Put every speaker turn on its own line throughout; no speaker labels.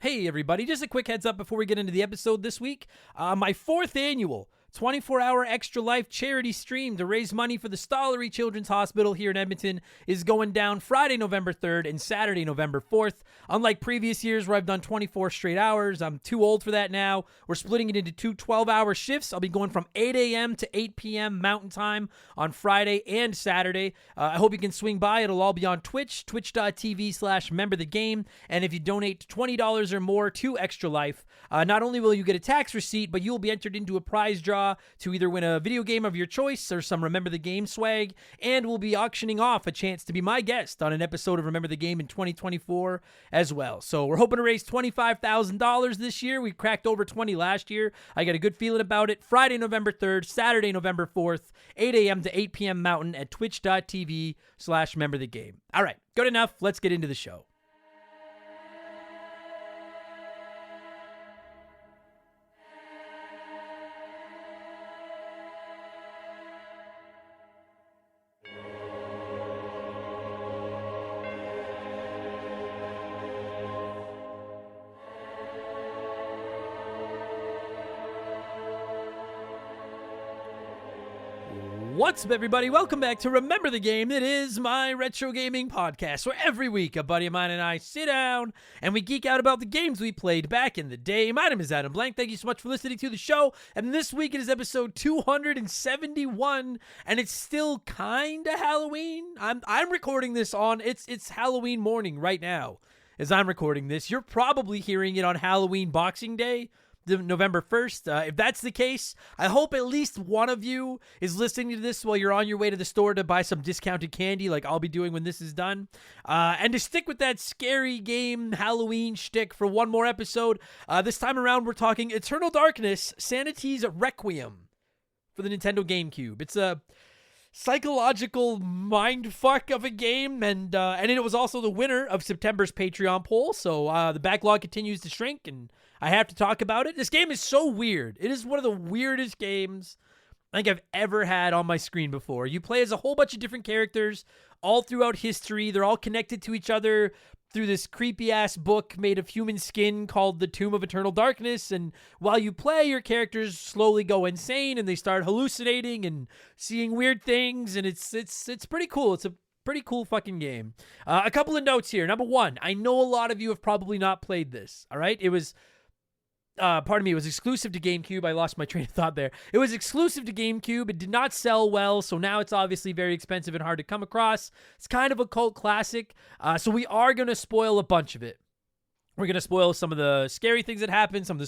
Hey everybody, just a quick heads up before we get into the episode this week. My 4th annual 24-hour Extra Life charity stream to raise money for the Stollery Children's Hospital here in Edmonton is going down Friday, November 3rd and Saturday, November 4th. Unlike previous years where I've done 24 straight hours, I'm too old for that now. We're splitting it into two 12-hour shifts. I'll be going from 8 a.m. to 8 p.m. Mountain Time on Friday and Saturday. I hope you can swing by. It'll all be on Twitch, twitch.tv/memberthegame. And if you donate $20 or more to Extra Life, not only will you get a tax receipt, but you will be entered into a prize draw to either win a video game of your choice or some Remember the Game swag, and we'll be auctioning off a chance to be my guest on an episode of Remember the Game in 2024 as well. So we're hoping to raise $25,000 this year. We cracked over 20 last year. I got a good feeling about it. Friday, November 3rd, Saturday, November 4th, 8 a.m. to 8 p.m. Mountain at twitch.tv/memberthegame. All right, good enough. Let's get into the show. What's up, everybody? Welcome back to Remember the Game. It is my retro gaming podcast where every week a buddy of mine and I sit down and we geek out about the games we played back in the day. My name is Adam Blank. Thank you so much for listening to the show. And this week it is episode 271, and it's still kind of Halloween. I'm recording this on it's Halloween morning right now as I'm recording this. You're probably hearing it on Halloween Boxing Day, November 1st. If that's the case, I hope at least one of you is listening to this while you're on your way to the store to buy some discounted candy like I'll be doing when this is done. And to stick with that scary game Halloween shtick for one more episode, this time around we're talking Eternal Darkness, Sanity's Requiem for the Nintendo GameCube. It's a psychological mindfuck of a game, and it was also the winner of September's Patreon poll, so the backlog continues to shrink, and I have to talk about it. This game is so weird. It is one of the weirdest games I think I've ever had on my screen before. You play as a whole bunch of different characters all throughout history. They're all connected to each other through this creepy-ass book made of human skin called the Tome of Eternal Darkness, and while you play, your characters slowly go insane, and they start hallucinating and seeing weird things, and it's pretty cool. It's a pretty cool fucking game. A couple of notes here. Number one, I know a lot of you have probably not played this, all right? It was... it was exclusive to GameCube. I lost my train of thought there. It was exclusive to GameCube. It did not sell well, so now it's obviously very expensive and hard to come across. It's kind of a cult classic, so we are going to spoil a bunch of it. We're going to spoil some of the scary things that happen, some of the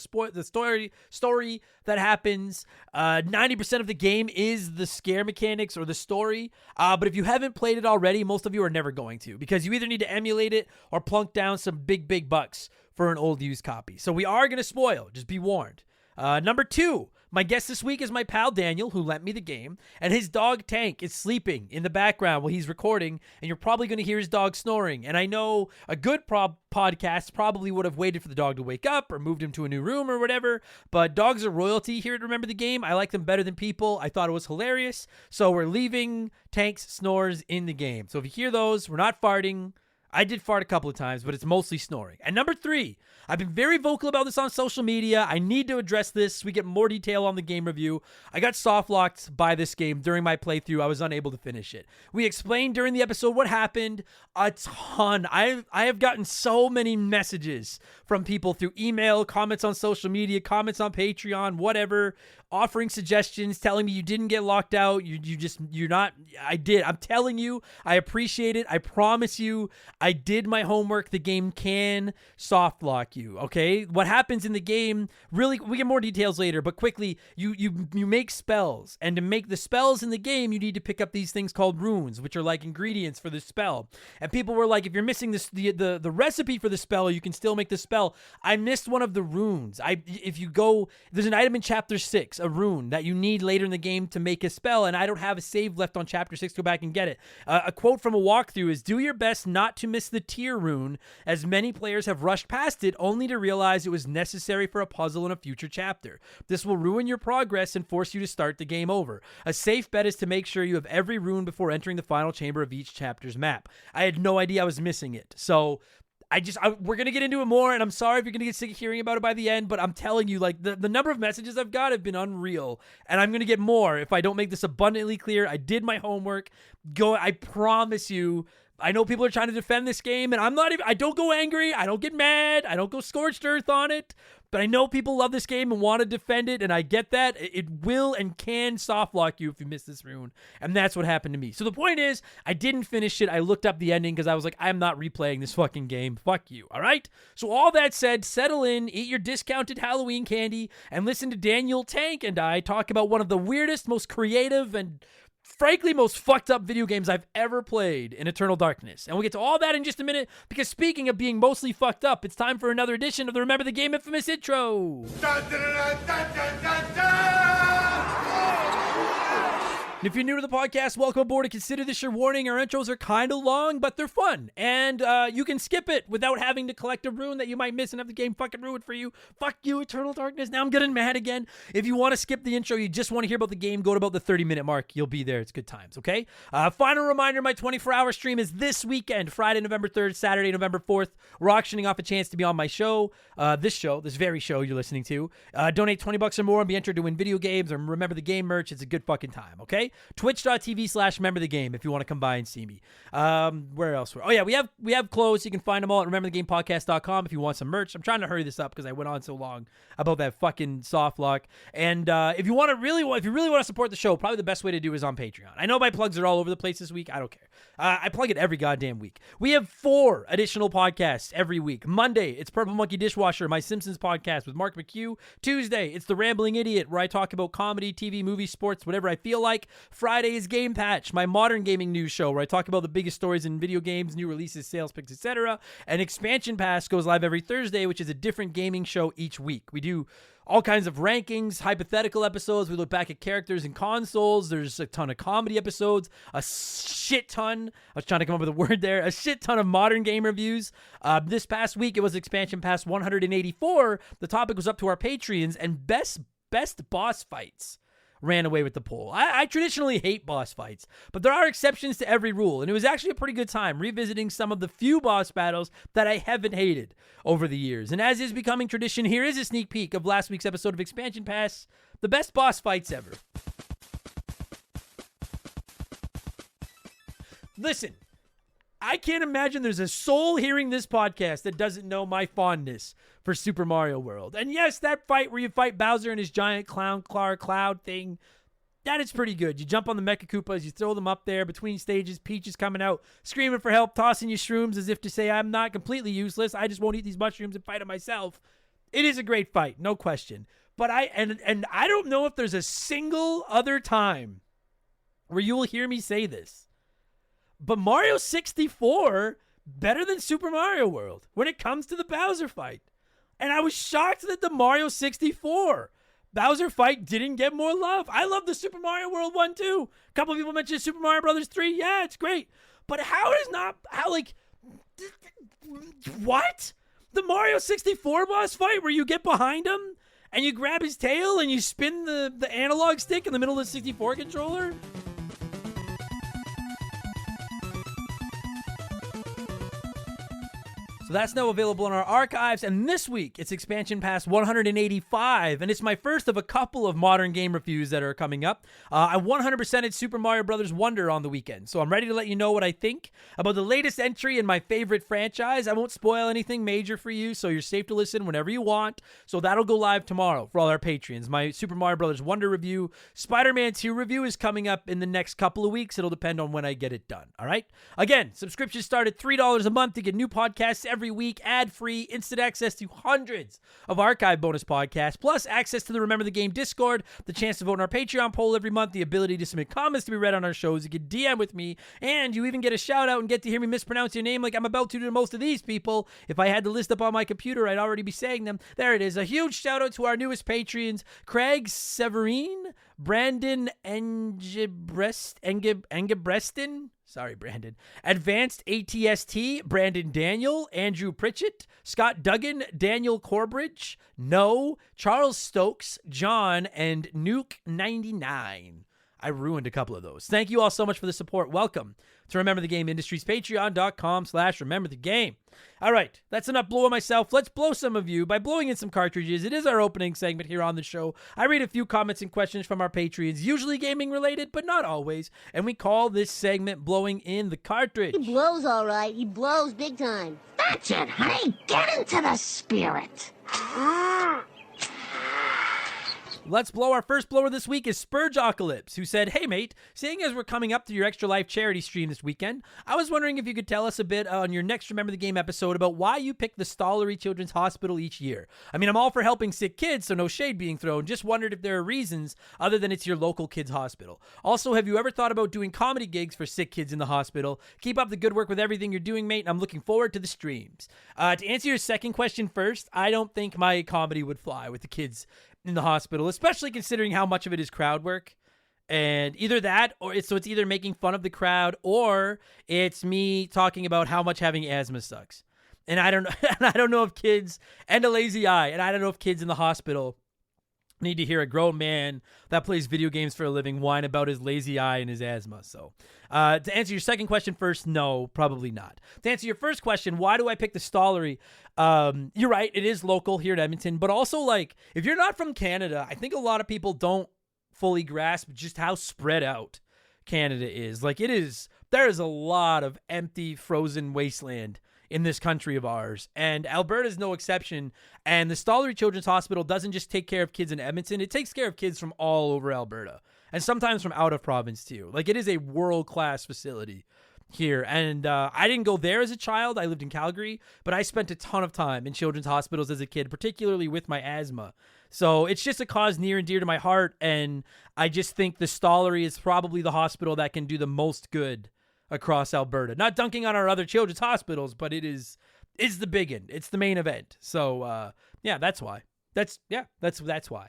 story that happens. 90% of the game is the scare mechanics or the story, but if you haven't played it already, most of you are never going to, because you either need to emulate it or plunk down some big bucks for an old used copy. So we are going to spoil, just be warned. Number two, my guest this week is my pal Daniel, who lent me the game, and his dog Tank is sleeping in the background while he's recording, and you're probably going to hear his dog snoring. And I know a good podcast probably would have waited for the dog to wake up or moved him to a new room or whatever, but dogs are royalty here at Remember the Game. I like them better than people. I thought it was hilarious, so we're leaving Tank's snores in the game. So if you hear those, we're not farting. I did fart a couple of times, but it's mostly snoring. And number three, I've been very vocal about this on social media. I need to address this so we get more detail on the game review. I got soft-locked by this game during my playthrough. I was unable to finish it. We explained during the episode what happened a ton. I have gotten so many messages from people through email, comments on social media, comments on Patreon, whatever, offering suggestions, telling me you didn't get locked out. You're not. I did. I'm telling you, I appreciate it. I promise you, I did my homework. The game can soft lock you, okay? What happens in the game, really, we get more details later, but quickly, you make spells, and to make the spells in the game, you need to pick up these things called runes, which are like ingredients for the spell. And people were like, if you're missing this, the recipe for the spell, you can still make the spell. I missed one of the runes. If you go, there's an item in Chapter 6, a rune that you need later in the game to make a spell, and I don't have a save left on Chapter 6 to go back and get it. A quote from a walkthrough is, "Do your best not to miss the tier rune, as many players have rushed past it only to realize it was necessary for a puzzle in a future chapter. This will ruin your progress and force you to start the game over. A safe bet is to make sure you have every rune before entering the final chamber of each chapter's map." I had no idea I was missing it. So we're going to get into it more, and I'm sorry if you're going to get sick of hearing about it by the end, but I'm telling you, like, the number of messages I've got have been unreal, and I'm going to get more if I don't make this abundantly clear. I did my homework. I promise you. I know people are trying to defend this game, and I don't go angry. I don't get mad. I don't go scorched earth on it. But I know people love this game and want to defend it, and I get that. It will and can soft lock you if you miss this rune, and that's what happened to me. So the point is, I didn't finish it. I looked up the ending because I was like, I'm not replaying this fucking game. Fuck you, all right? So all that said, settle in, eat your discounted Halloween candy, and listen to Daniel Tank and I talk about one of the weirdest, most creative, and frankly, most fucked up video games I've ever played in Eternal Darkness. And we'll get to all that in just a minute, because speaking of being mostly fucked up, it's time for another edition of the Remember the Game infamous intro. Dun, dun, dun, dun, dun, dun, dun. And if you're new to the podcast, welcome aboard, and consider this your warning. Our intros are kind of long, but they're fun. And you can skip it without having to collect a rune that you might miss and have the game fucking ruined for you. Fuck you, Eternal Darkness. Now I'm getting mad again. If you want to skip the intro, you just want to hear about the game, go to about the 30-minute mark. You'll be there. It's good times, okay? Final reminder, my 24-hour stream is this weekend, Friday, November 3rd, Saturday, November 4th. We're auctioning off a chance to be on my show, this very show you're listening to. Donate $20 or more and be entered to win video games or Remember the Game merch. It's a good fucking time, okay? Twitch.tv/Remember the Game if you want to come by and see me. Where else? Oh yeah, we have clothes. You can find them all at rememberthegamepodcast.com if you want some merch. I'm trying to hurry this up because I went on so long about that fucking soft lock. And if you really want to support the show, probably the best way to do is on Patreon. I know my plugs are all over the place this week. I don't care. I plug it every goddamn week. We have 4 additional podcasts every week. Monday, it's Purple Monkey Dishwasher, my Simpsons podcast with Mark McHugh. Tuesday, it's The Rambling Idiot, where I talk about comedy, TV, movies, sports, whatever I feel like. Friday is Game Patch, my modern gaming news show, where I talk about the biggest stories in video games, new releases, sales picks, etc. And Expansion Pass goes live every Thursday, which is a different gaming show each week. We do all kinds of rankings, hypothetical episodes. We look back at characters and consoles. There's a ton of comedy episodes, a shit ton. I was trying to come up with a word there. A shit ton of modern game reviews. This past week, it was Expansion Pass 184. The topic was up to our Patreons, and best boss fights ran away with the poll. I traditionally hate boss fights, but there are exceptions to every rule, and it was actually a pretty good time revisiting some of the few boss battles that I haven't hated over the years. And as is becoming tradition, here is a sneak peek of last week's episode of Expansion Pass, the best boss fights ever. Listen, I can't imagine there's a soul hearing this podcast that doesn't know my fondness for Super Mario World. And yes, that fight where you fight Bowser and his giant cloud thing, that is pretty good. You jump on the Mecha Koopas, you throw them up there between stages, Peach is coming out, screaming for help, tossing you shrooms as if to say, I'm not completely useless, I just won't eat these mushrooms and fight them myself. It is a great fight, no question. But I don't know if there's a single other time where you will hear me say this, but Mario 64, better than Super Mario World when it comes to the Bowser fight. And I was shocked that the Mario 64 Bowser fight didn't get more love. I love the Super Mario World one too. A couple of people mentioned Super Mario Brothers 3. Yeah, it's great. But what? The Mario 64 boss fight where you get behind him and you grab his tail and you spin the analog stick in the middle of the 64 controller? So that's now available in our archives, and this week it's Expansion Pass 185, and it's my first of a couple of modern game reviews that are coming up. I 100%ed Super Mario Bros. Wonder on the weekend, so I'm ready to let you know what I think about the latest entry in my favorite franchise. I won't spoil anything major for you, so you're safe to listen whenever you want. So that'll go live tomorrow for all our Patreons. My Super Mario Bros. Wonder review. Spider-Man 2 review is coming up in the next couple of weeks. It'll depend on when I get it done, all right? Again, subscriptions start at $3 a month to get new podcasts every week, ad-free, instant access to hundreds of archive bonus podcasts, plus access to the Remember the Game Discord, the chance to vote in our Patreon poll every month, the ability to submit comments to be read on our shows, you can DM with me, and you even get a shout-out and get to hear me mispronounce your name like I'm about to most of these people. If I had the list up on my computer, I'd already be saying them. There it is. A huge shout-out to our newest Patreons, Craig Severine, Brandon Engebreston, sorry, Brandon. Advanced ATST, Brandon Daniel, Andrew Pritchett, Scott Duggan, Daniel Corbridge, No, Charles Stokes, John, and Nuke99. I ruined a couple of those. Thank you all so much for the support. Welcome to Remember the Game Industries, patreon.com/rememberthegame. All right, that's enough blowing myself. Let's blow some of you by blowing in some cartridges. It is our opening segment here on the show. I read a few comments and questions from our Patreons, usually gaming related, but not always. And we call this segment Blowing in the Cartridge.
He blows all right. He blows big time.
That's it, honey. Get into the spirit.
Let's blow. Our first blower this week is Spurgeocalypse, who said, "Hey, mate, seeing as we're coming up to your Extra Life charity stream this weekend, I was wondering if you could tell us a bit on your next Remember the Game episode about why you picked the Stollery Children's Hospital each year. I mean, I'm all for helping sick kids, so no shade being thrown. Just wondered if there are reasons other than it's your local kids' hospital. Also, have you ever thought about doing comedy gigs for sick kids in the hospital? Keep up the good work with everything you're doing, mate, and I'm looking forward to the streams." To answer your second question first, I don't think my comedy would fly with the kids in the hospital, especially considering how much of it is crowd work. And either that, or it's either making fun of the crowd, or it's me talking about how much having asthma sucks. And I don't know if kids, and a lazy eye, and I don't know if kids in the hospital need to hear a grown man that plays video games for a living whine about his lazy eye and his asthma. So to answer your second question first, no, probably not. To answer your first question, why do I pick the Stollery? You're right, it is local here in Edmonton, but also, like, if you're not from Canada, I think a lot of people don't fully grasp just how spread out Canada is. Like, there is a lot of empty, frozen wasteland in this country of ours, and Alberta is no exception. And the Stollery Children's Hospital doesn't just take care of kids in Edmonton, it takes care of kids from all over Alberta, and sometimes from out of province too. Like, it is a world-class facility here. And I didn't go there as a child. I lived in Calgary, but I spent a ton of time in children's hospitals as a kid, particularly with my asthma. So it's just a cause near and dear to my heart, and I just think the Stollery is probably the hospital that can do the most good across Alberta. Not dunking on our other children's hospitals, but it's the big one. It's the main event. So yeah, that's why. That's why.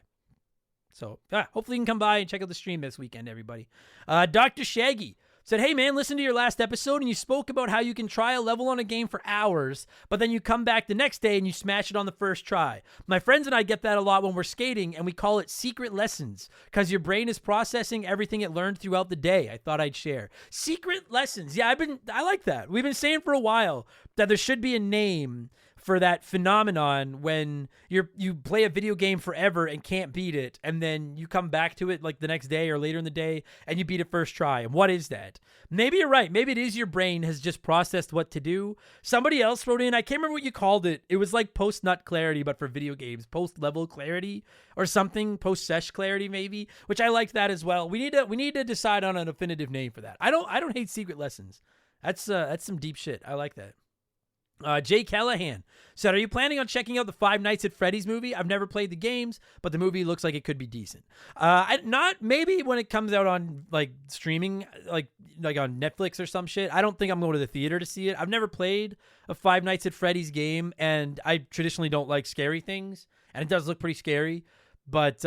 So hopefully you can come by and check out the stream this weekend, everybody. Dr. Shaggy said, "Hey man, listen to your last episode and you spoke about how you can try a level on a game for hours, but then you come back the next day and you smash it on the first try. My friends and I get that a lot when we're skating, and we call it secret lessons because your brain is processing everything it learned throughout the day. I thought I'd share." Secret lessons. Yeah, I like that. We've been saying for a while that there should be a name for that phenomenon when you play a video game forever and can't beat it, and then you come back to it like the next day or later in the day and you beat it first try. And what is that? Maybe you're right. Maybe it is your brain has just processed what to do. Somebody else wrote in, I can't remember what you called it. It was like post-nut clarity, but for video games. Post-level clarity or something. Post-sesh clarity maybe, which I liked that as well. We need to decide on an definitive name for that. I don't hate secret lessons. That's some deep shit. I like that. Jay Callahan said, "Are you planning on checking out the Five Nights at Freddy's movie? I've never played the games, but the movie looks like it could be decent." Maybe when it comes out on like streaming, like on Netflix or some shit. I don't think I'm going to the theater to see it. I've never played a Five Nights at Freddy's game, and I traditionally don't like scary things, and it does look pretty scary. But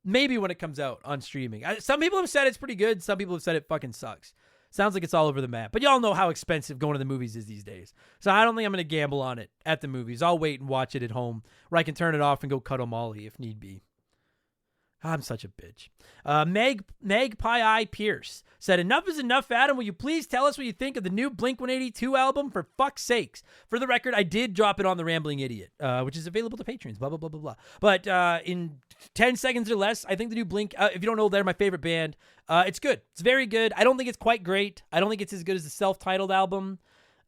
maybe when it comes out on streaming. Some people have said it's pretty good. Some people have said it fucking sucks. Sounds like it's all over the map. But y'all know how expensive going to the movies is these days. So I don't think I'm going to gamble on it at the movies. I'll wait and watch it at home where I can turn it off and go cuddle Molly if need be. I'm such a bitch. Magpie Pierce said, "Enough is enough, Adam. Will you please tell us what you think of the new Blink-182 album? For fuck's sakes." For the record, I did drop it on The Rambling Idiot, which is available to patrons, blah, blah, blah, blah, blah. But in 10 seconds or less, I think the new Blink, if you don't know, they're my favorite band. It's good. It's very good. I don't think it's quite great. I don't think it's as good as the self-titled album.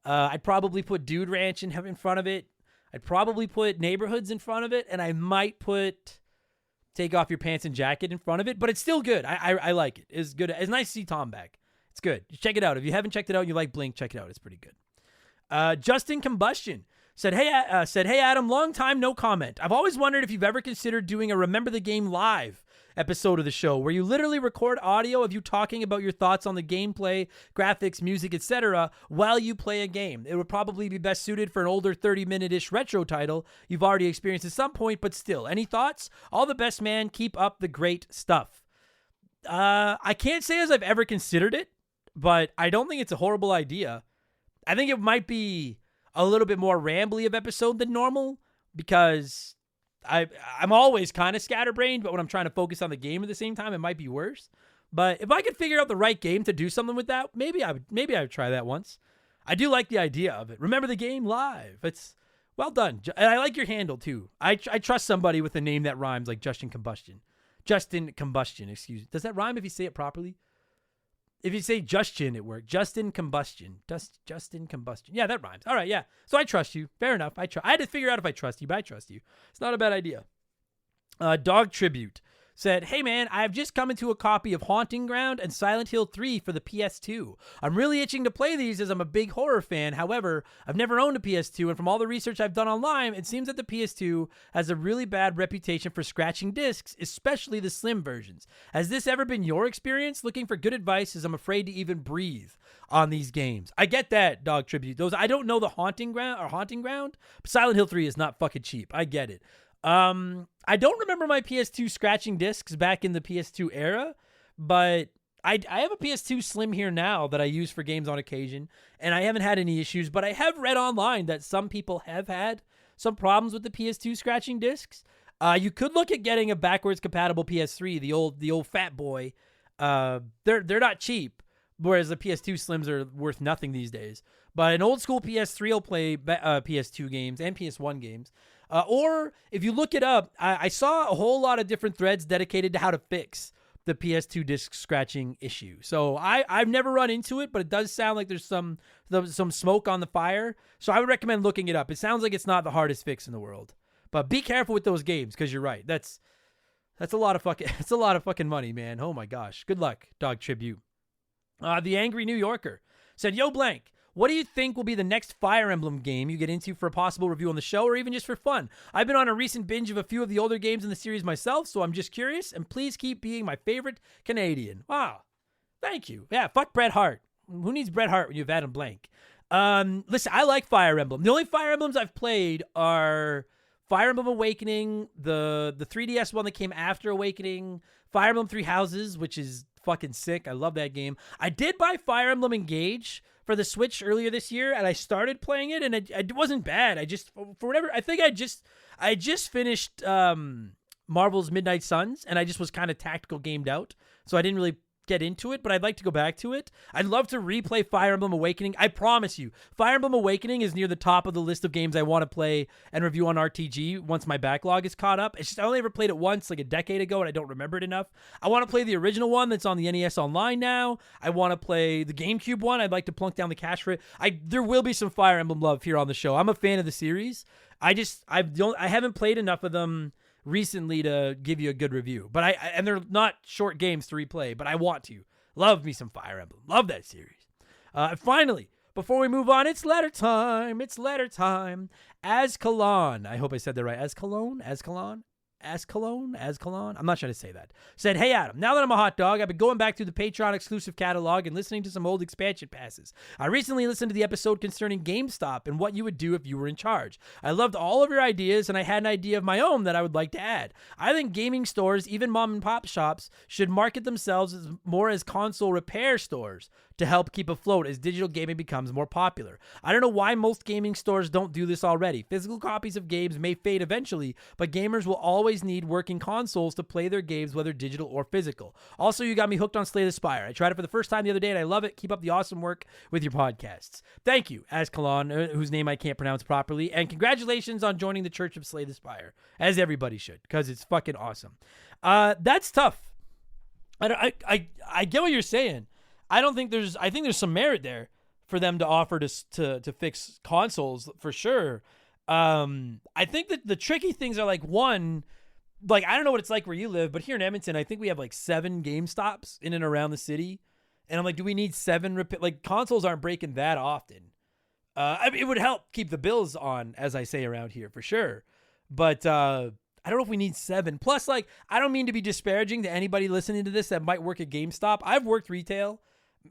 I'd probably put Dude Ranch in front of it. I'd probably put Neighborhoods in front of it, and I might put Take Off Your Pants and Jacket in front of it, but it's still good. I like it. It's good. It's nice to see Tom back. It's good. Check it out. If you haven't checked it out and you like Blink, check it out. It's pretty good. Justin Combustion said, hey Adam, long time, no comment. I've always wondered if you've ever considered doing a Remember the Game live episode of the show where you literally record audio of you talking about your thoughts on the gameplay, graphics, music, etc. while you play a game. It would probably be best suited for an older 30-minute-ish retro title you've already experienced at some point, but still. Any thoughts? All the best, man. Keep up the great stuff. I can't say as I've ever considered it, but I don't think it's a horrible idea. I think it might be a little bit more rambly of episode than normal because I'm always kind of scatterbrained, but when I'm trying to focus on the game at the same time, it might be worse. But if I could figure out the right game to do something with that, maybe I would try that once. I do like the idea of it. Remember the game live. It's well done. And I like your handle too. I trust somebody with a name that rhymes like Justin Combustion. Justin Combustion, excuse me. Does that rhyme if you say it properly? If you say Justin, it works. Justin Combustion. Justin Combustion. Yeah, that rhymes. All right, yeah. So I trust you. Fair enough. I had to figure out if I trust you, but I trust you. It's not a bad idea. Dog Tribute said, hey man, I have just come into a copy of Haunting Ground and Silent Hill 3 for the PS2. I'm really itching to play these as I'm a big horror fan. However, I've never owned a PS2, and from all the research I've done online, it seems that the PS2 has a really bad reputation for scratching discs, especially the slim versions. Has this ever been your experience? Looking for good advice as I'm afraid to even breathe on these games. I get that, Dog Tribute. I don't know the Haunting Ground, but Silent Hill 3 is not fucking cheap. I get it. I don't remember my PS2 scratching discs back in the PS2 era, but I have a PS2 Slim here now that I use for games on occasion, and I haven't had any issues, but I have read online that some people have had some problems with the PS2 scratching discs. You could look at getting a backwards compatible PS3, the old fat boy. They're not cheap, whereas the PS2 Slims are worth nothing these days. But an old school PS3 will play PS2 games and PS1 games. Or if you look it up, I saw a whole lot of different threads dedicated to how to fix the PS2 disc scratching issue. So I've never run into it, but it does sound like there's some smoke on the fire. So I would recommend looking it up. It sounds like it's not the hardest fix in the world. But be careful with those games, because you're right. That's a lot of fucking money, man. Oh my gosh. Good luck, Dog Tribute. The Angry New Yorker said, yo, blank. What do you think will be the next Fire Emblem game you get into for a possible review on the show, or even just for fun? I've been on a recent binge of a few of the older games in the series myself, so I'm just curious, and please keep being my favorite Canadian. Wow. Thank you. Yeah, fuck Bret Hart. Who needs Bret Hart when you've Adam Blank? Listen, I like Fire Emblem. The only Fire Emblems I've played are Fire Emblem Awakening, the 3DS one that came after Awakening, Fire Emblem Three Houses, which is fucking sick. I love that game. I did buy Fire Emblem Engage for the Switch earlier this year, and I started playing it, and it wasn't bad. I just, for whatever, I think I just finished Marvel's Midnight Suns, and I just was kind of tactical gamed out, so I didn't really get into it, but I'd like to go back to it. I'd love to replay Fire Emblem Awakening. I promise you, Fire Emblem Awakening is near the top of the list of games I want to play and review on RTG once my backlog is caught up. It's just I only ever played it once, like a decade ago, and I don't remember it enough. I want to play the original one that's on the NES Online now. I want to play the GameCube one. I'd like to plunk down the cash for it. There will be some Fire Emblem love here on the show. I'm a fan of the series. I haven't played enough of them recently to give you a good review, but and they're not short games to replay, but I want to. Love me some Fire Emblem. Love that series. Finally, before we move on, it's letter time. It's letter time. Ascalon. I hope I said that right. Ascalon. I'm not trying to say that. Said, hey, Adam, now that I'm a hot dog, I've been going back through the Patreon exclusive catalog and listening to some old expansion passes. I recently listened to the episode concerning GameStop and what you would do if you were in charge. I loved all of your ideas, and I had an idea of my own that I would like to add. I think gaming stores, even mom and pop shops, should market themselves more as console repair stores to help keep afloat as digital gaming becomes more popular. I don't know why most gaming stores don't do this already. Physical copies of games may fade eventually, but gamers will always need working consoles to play their games, whether digital or physical. Also, you got me hooked on Slay the Spire. I tried it for the first time the other day, and I love it. Keep up the awesome work with your podcasts. Thank you, Ascalon, whose name I can't pronounce properly, and congratulations on joining the Church of Slay the Spire, as everybody should, because it's fucking awesome. That's tough. I get what you're saying. I think there's some merit there for them to offer to fix consoles for sure. I think that the tricky things are like, one, like, I don't know what it's like where you live, but here in Edmonton, I think we have like 7 GameStops in and around the city. And I'm like, do we need 7 like consoles aren't breaking that often. It would help keep the bills on, as I say around here, for sure. But I don't know if we need 7. Plus, like, I don't mean to be disparaging to anybody listening to this that might work at GameStop. I've worked retail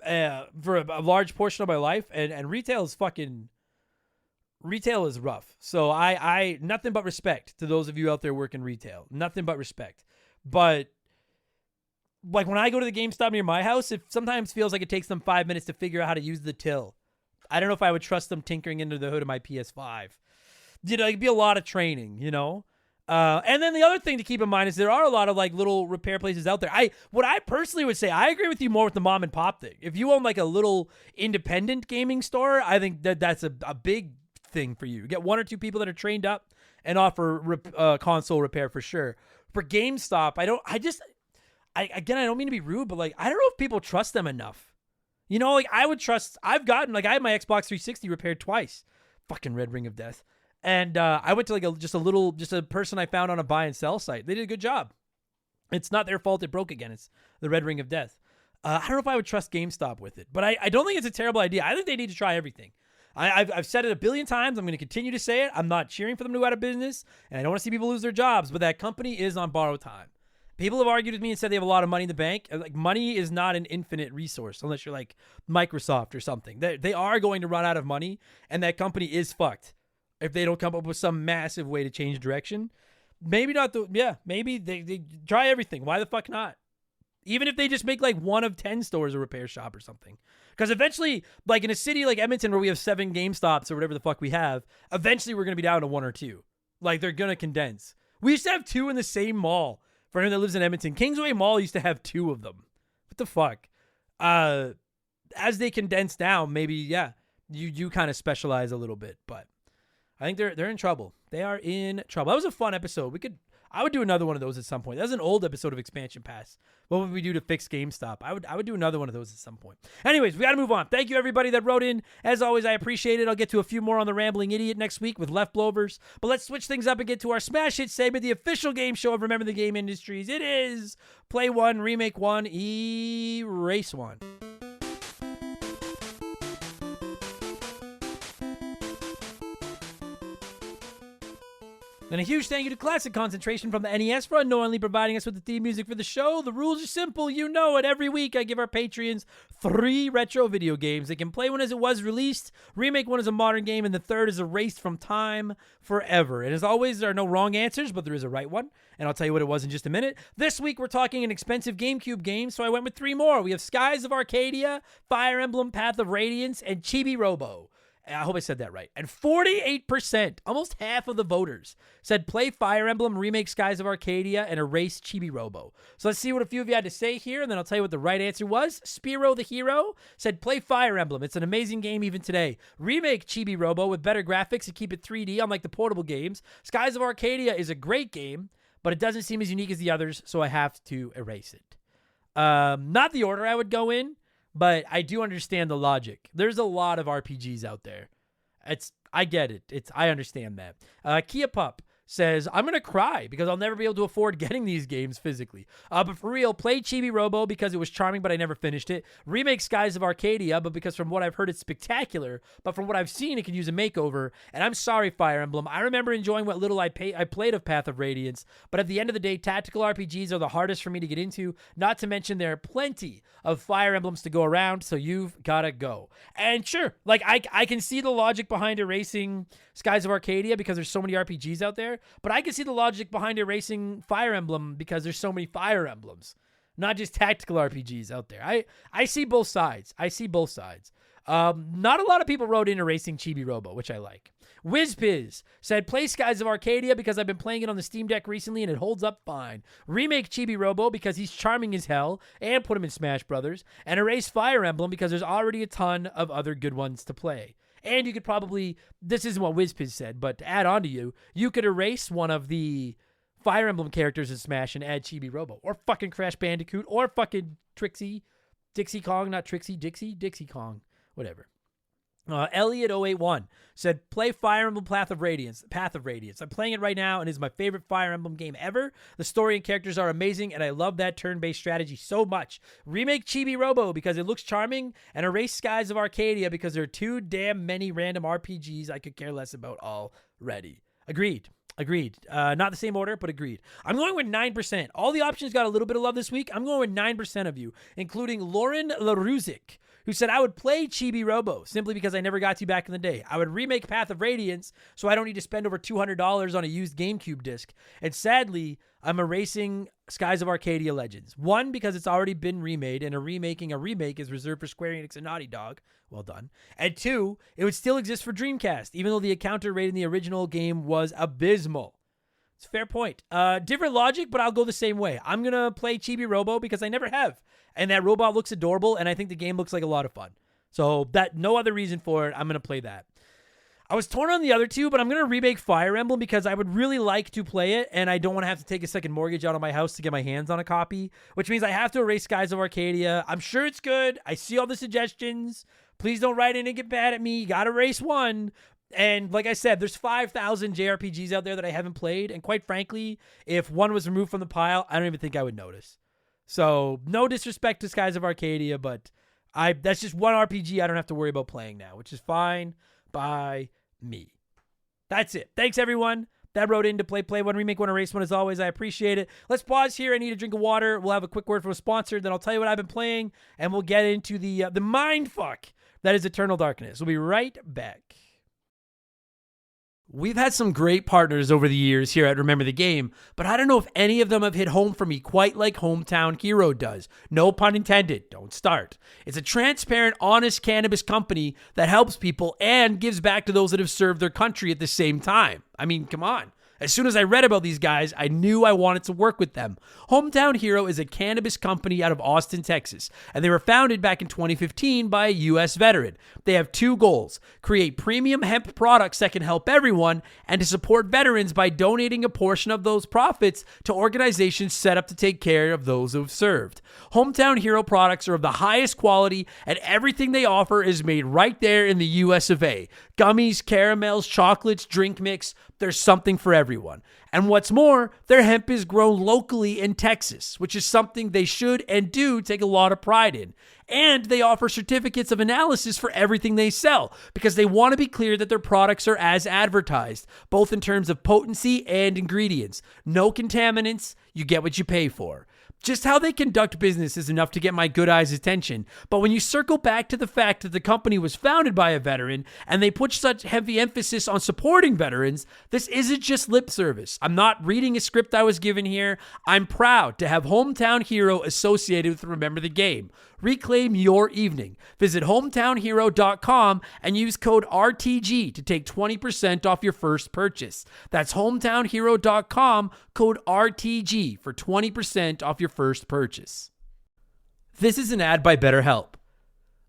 for a large portion of my life, and retail is rough. So I nothing but respect to those of you out there working retail. Nothing but respect. But like when I go to the GameStop near my house, it sometimes feels like it takes them 5 minutes to figure out how to use the till. I don't know if I would trust them tinkering into the hood of my PS5. It'd be a lot of training, you know? And then the other thing to keep in mind is there are a lot of like little repair places out there. What I personally would say, I agree with you more with the mom and pop thing. If you own like a little independent gaming store, I think that's a big thing for you. Get one or two people that are trained up and offer console repair for sure. For GameStop, I don't mean to be rude, but like, I don't know if people trust them enough. You know, like I had my Xbox 360 repaired twice. Fucking Red Ring of Death. And I went to like just a person I found on a buy and sell site. They did a good job. It's not their fault it broke again. It's the Red Ring of Death. I don't know if I would trust GameStop with it, but I don't think it's a terrible idea. I think they need to try everything. I've said it a billion times. I'm going to continue to say it. I'm not cheering for them to go out of business, and I don't want to see people lose their jobs, but that company is on borrowed time. People have argued with me and said they have a lot of money in the bank. Like, money is not an infinite resource unless you're like Microsoft or something. They are going to run out of money, and that company is fucked if they don't come up with some massive way to change direction. Maybe not maybe they try everything. Why the fuck not? Even if they just make like 1 of 10 stores a repair shop or something. Because eventually, like in a city like Edmonton where we have 7 GameStops or whatever the fuck we have, eventually we're going to be down to 1 or 2. Like, they're going to condense. We used to have 2 in the same mall. For anyone that lives in Edmonton, Kingsway Mall used to have 2 of them. What the fuck? As they condense down, maybe, you kind of specialize a little bit. But I think they're in trouble. They are in trouble. That was a fun episode. I would do another one of those at some point. That was an old episode of Expansion Pass. What would we do to fix GameStop? I would do another one of those at some point. Anyways, we got to move on. Thank you, everybody that wrote in. As always, I appreciate it. I'll get to a few more on the Rambling Idiot next week with Leftovers. But let's switch things up and get to our Smash Hit segment, the official game show of Remember the Game Industries. It is Play 1, Remake 1, Erase 1. And a huge thank you to Classic Concentration from the NES for unknowingly providing us with the theme music for the show. The rules are simple. You know it. Every week I give our Patreons 3 retro video games. They can play one as it was released, remake one as a modern game, and the third is erased from time forever. And as always, there are no wrong answers, but there is a right one. And I'll tell you what it was in just a minute. This week we're talking an expensive GameCube game, so I went with 3 more. We have Skies of Arcadia, Fire Emblem Path of Radiance, and Chibi Robo. I hope I said that right. And 48%, almost half of the voters, said play Fire Emblem, remake Skies of Arcadia, and erase Chibi Robo. So let's see what a few of you had to say here, and then I'll tell you what the right answer was. Spiro the Hero said play Fire Emblem. It's an amazing game even today. Remake Chibi Robo with better graphics and keep it 3D, unlike the portable games. Skies of Arcadia is a great game, but it doesn't seem as unique as the others, so I have to erase it. Not the order I would go in, but I do understand the logic. There's a lot of RPGs out there. I get it. I understand that. Kia Pup says, I'm going to cry because I'll never be able to afford getting these games physically. But for real, play Chibi Robo because it was charming, but I never finished it. Remake Skies of Arcadia, but because from what I've heard, it's spectacular. But from what I've seen, it could use a makeover. And I'm sorry, Fire Emblem. I remember enjoying what little I played of Path of Radiance. But at the end of the day, tactical RPGs are the hardest for me to get into. Not to mention there are plenty of Fire Emblems to go around, so you've got to go. And sure, like I can see the logic behind erasing Skies of Arcadia because there's so many RPGs out there. But I can see the logic behind erasing Fire Emblem because there's so many Fire Emblems, not just tactical RPGs out there. I see both sides. Not a lot of people wrote in erasing Chibi Robo, which I like. WizPiz said, play Skies of Arcadia because I've been playing it on the Steam Deck recently and it holds up fine. Remake Chibi Robo because he's charming as hell and put him in Smash Brothers. And erase Fire Emblem because there's already a ton of other good ones to play. And you could probably, this isn't what WizPiz said, but to add on to you could erase one of the Fire Emblem characters in Smash and add Chibi Robo. Or fucking Crash Bandicoot. Or fucking Dixie Kong, not Trixie, Dixie Kong. Whatever. Elliot081 said, play Fire Emblem Path of Radiance. I'm playing it right now and it's my favorite Fire Emblem game ever. The story and characters are amazing and I love that turn-based strategy so much. Remake Chibi Robo because it looks charming and erase Skies of Arcadia because there are too damn many random RPGs I could care less about already. Agreed. Not the same order, but agreed. I'm going with 9%. All the options got a little bit of love this week. I'm going with 9% of you, including Lauren LaRuzic, who said, I would play Chibi Robo simply because I never got to back in the day. I would remake Path of Radiance so I don't need to spend over $200 on a used GameCube disc. And sadly, I'm erasing Skies of Arcadia Legends. 1, because it's already been remade, and remaking a remake is reserved for Square Enix and Naughty Dog. Well done. And 2, it would still exist for Dreamcast, even though the encounter rate in the original game was abysmal. It's a fair point. Different logic, but I'll go the same way. I'm going to play Chibi Robo because I never have. And that robot looks adorable, and I think the game looks like a lot of fun. So that no other reason for it. I'm going to play that. I was torn on the other two, but I'm going to remake Fire Emblem because I would really like to play it, and I don't want to have to take a second mortgage out of my house to get my hands on a copy, which means I have to erase Skies of Arcadia. I'm sure it's good. I see all the suggestions. Please don't write in and get mad at me. You got to erase one. And like I said, there's 5,000 JRPGs out there that I haven't played. And quite frankly, if one was removed from the pile, I don't even think I would notice. So no disrespect to Skies of Arcadia, but that's just one RPG I don't have to worry about playing now, which is fine by me. That's it. Thanks, everyone that wrote in to play one, remake one, erase one. As always, I appreciate it. Let's pause here. I need a drink of water. We'll have a quick word from a sponsor. Then I'll tell you what I've been playing, and we'll get into the mind fuck that is Eternal Darkness. We'll be right back. We've had some great partners over the years here at Remember the Game, but I don't know if any of them have hit home for me quite like Hometown Hero does. No pun intended. Don't start. It's a transparent, honest cannabis company that helps people and gives back to those that have served their country at the same time. I mean, come on. As soon as I read about these guys, I knew I wanted to work with them. Hometown Hero is a cannabis company out of Austin, Texas, and they were founded back in 2015 by a U.S. veteran. They have two goals: create premium hemp products that can help everyone, and to support veterans by donating a portion of those profits to organizations set up to take care of those who have served. Hometown Hero products are of the highest quality, and everything they offer is made right there in the U.S. of A. Gummies, caramels, chocolates, drink mix. There's something for everyone. And what's more, their hemp is grown locally in Texas, which is something they should and do take a lot of pride in. And they offer certificates of analysis for everything they sell because they want to be clear that their products are as advertised, both in terms of potency and ingredients. No contaminants, you get what you pay for. Just how they conduct business is enough to get my good eyes' attention, but when you circle back to the fact that the company was founded by a veteran and they put such heavy emphasis on supporting veterans, this isn't just lip service. I'm not reading a script I was given here. I'm proud to have Hometown Hero associated with Remember the Game. Reclaim your evening. Visit hometownhero.com and use code RTG to take 20% off your first purchase. That's hometownhero.com, code RTG for 20% off your first purchase. This is an ad by BetterHelp.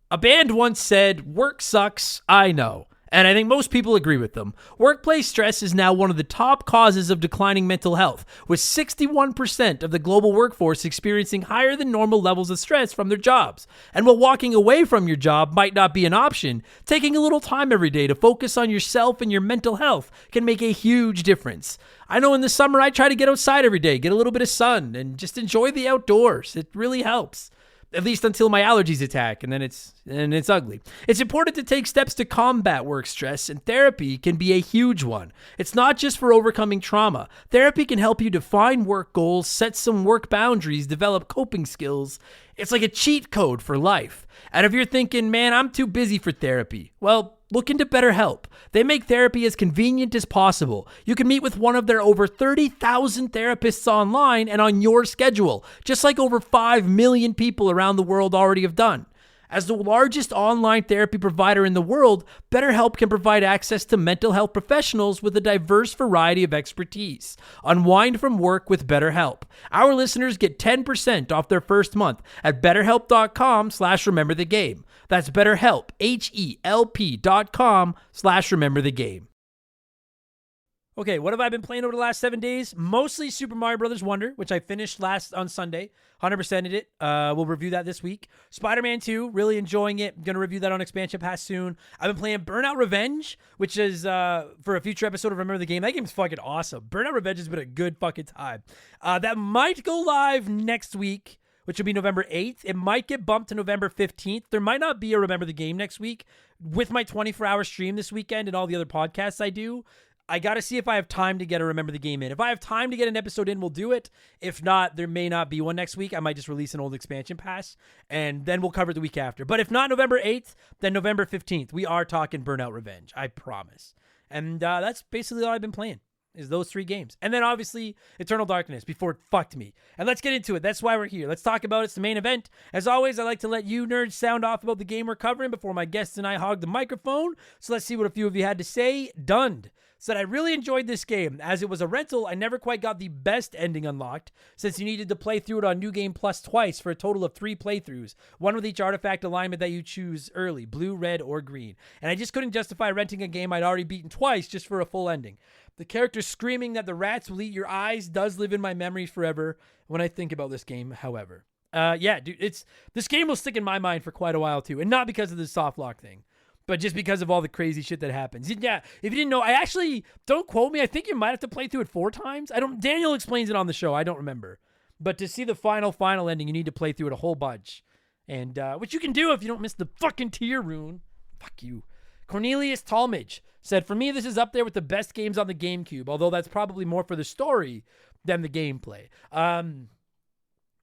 A band once said, "Work sucks, I know." And I think most people agree with them. Workplace stress is now one of the top causes of declining mental health, with 61% of the global workforce experiencing higher than normal levels of stress from their jobs. And while walking away from your job might not be an option, taking a little time every day to focus on yourself and your mental health can make a huge difference. I know in the summer I try to get outside every day, get a little bit of sun, and just enjoy the outdoors. It really helps. At least until my allergies attack, and then it's ugly. It's important to take steps to combat work stress, and therapy can be a huge one. It's not just for overcoming trauma. Therapy can help you define work goals, set some work boundaries, develop coping skills. It's like a cheat code for life. And if you're thinking, man, I'm too busy for therapy, well, look into BetterHelp. They make therapy as convenient as possible. You can meet with one of their over 30,000 therapists online and on your schedule, just like over 5 million people around the world already have done. As the largest online therapy provider in the world, BetterHelp can provide access to mental health professionals with a diverse variety of expertise. Unwind from work with BetterHelp. Our listeners get 10% off their first month at betterhelp.com/rememberthegame. That's BetterHelp, HELP.com/rememberthegame. Okay, what have I been playing over the last 7 days? Mostly Super Mario Bros. Wonder, which I finished last on Sunday. 100%ed it. We'll review that this week. Spider-Man 2, really enjoying it. Going to review that on Expansion Pass soon. I've been playing Burnout Revenge, which is for a future episode of Remember the Game. That game's fucking awesome. Burnout Revenge has been a good fucking time. That might go live next week, which will be November 8th. It might get bumped to November 15th. There might not be a Remember the Game next week. With my 24-hour stream this weekend and all the other podcasts I do, I got to see if I have time to get a Remember the Game in. If I have time to get an episode in, we'll do it. If not, there may not be one next week. I might just release an old expansion pass, and then we'll cover it the week after. But if not November 8th, then November 15th. We are talking Burnout Revenge. I promise. And that's basically all I've been playing, is those 3 games. And then obviously Eternal Darkness before it fucked me. And let's get into it. That's why we're here. Let's talk about it. It's the main event. As always, I like to let you nerds sound off about the game we're covering before my guests and I hog the microphone. So let's see what a few of you had to say. Done. said, I really enjoyed this game. As it was a rental, I never quite got the best ending unlocked, since you needed to play through it on New Game Plus twice for a total of 3 playthroughs, one with each artifact alignment that you choose early, blue, red, or green. And I just couldn't justify renting a game I'd already beaten twice just for a full ending. The character screaming that the rats will eat your eyes does live in my memory forever when I think about this game, however. Yeah, dude, this game will stick in my mind for quite a while too, and not because of the soft lock thing, but just because of all the crazy shit that happens. Yeah, if you didn't know, I actually, don't quote me, I think you might have to play through it 4 times. Daniel explains it on the show, I don't remember. But to see the final ending, you need to play through it a whole bunch. And, which you can do if you don't miss the fucking tier rune. Fuck you. Cornelius Talmadge said, for me, this is up there with the best games on the GameCube, although that's probably more for the story than the gameplay. I'm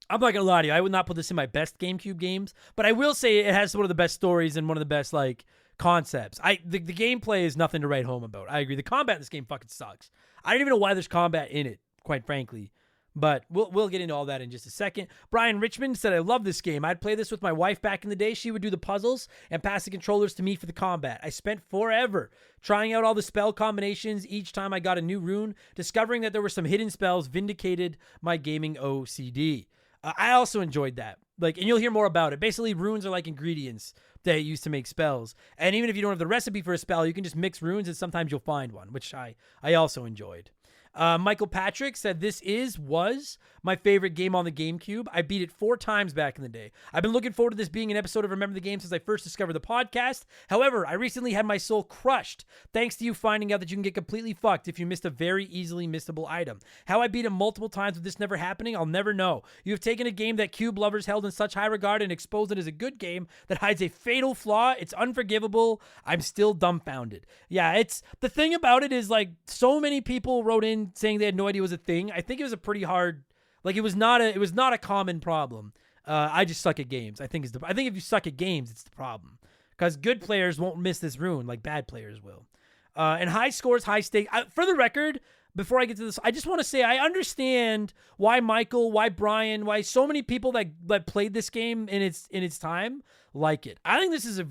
not going to lie to you, I would not put this in my best GameCube games, but I will say it has one of the best stories and one of the best, like, concepts. The gameplay is nothing to write home about. I agree. The combat in this game fucking sucks. I don't even know why there's combat in it, quite frankly. But we'll get into all that in just a second. Brian Richmond said, I love this game. I'd play this with my wife back in the day. She would do the puzzles and pass the controllers to me for the combat. I spent forever trying out all the spell combinations each time I got a new rune. Discovering that there were some hidden spells vindicated my gaming OCD. I also enjoyed that. And you'll hear more about it. Basically, runes are like ingredients that you use to make spells. And even if you don't have the recipe for a spell, you can just mix runes and sometimes you'll find one, which I also enjoyed. Michael Patrick said, this was my favorite game on the GameCube. I beat it 4 times back in the day. I've been looking forward to this being an episode of Remember the Game since I first discovered the podcast. However, I recently had my soul crushed thanks to you finding out that you can get completely fucked if you missed a very easily missable item. How I beat it multiple times with this never happening, I'll never know. You have taken a game that Cube lovers held in such high regard and exposed it as a good game that hides a fatal flaw. It's unforgivable. I'm still dumbfounded. Yeah, it's the thing about it is so many people wrote in saying they had no idea it was a thing. I think it was a pretty hard, it was not a common problem. I just suck at games. I think if you suck at games, it's the problem. Because good players won't miss this rune like bad players will. And high scores, high stakes. For the record, before I get to this, I just want to say I understand why Michael, why Brian, why so many people that played this game in its time like it. I think this is a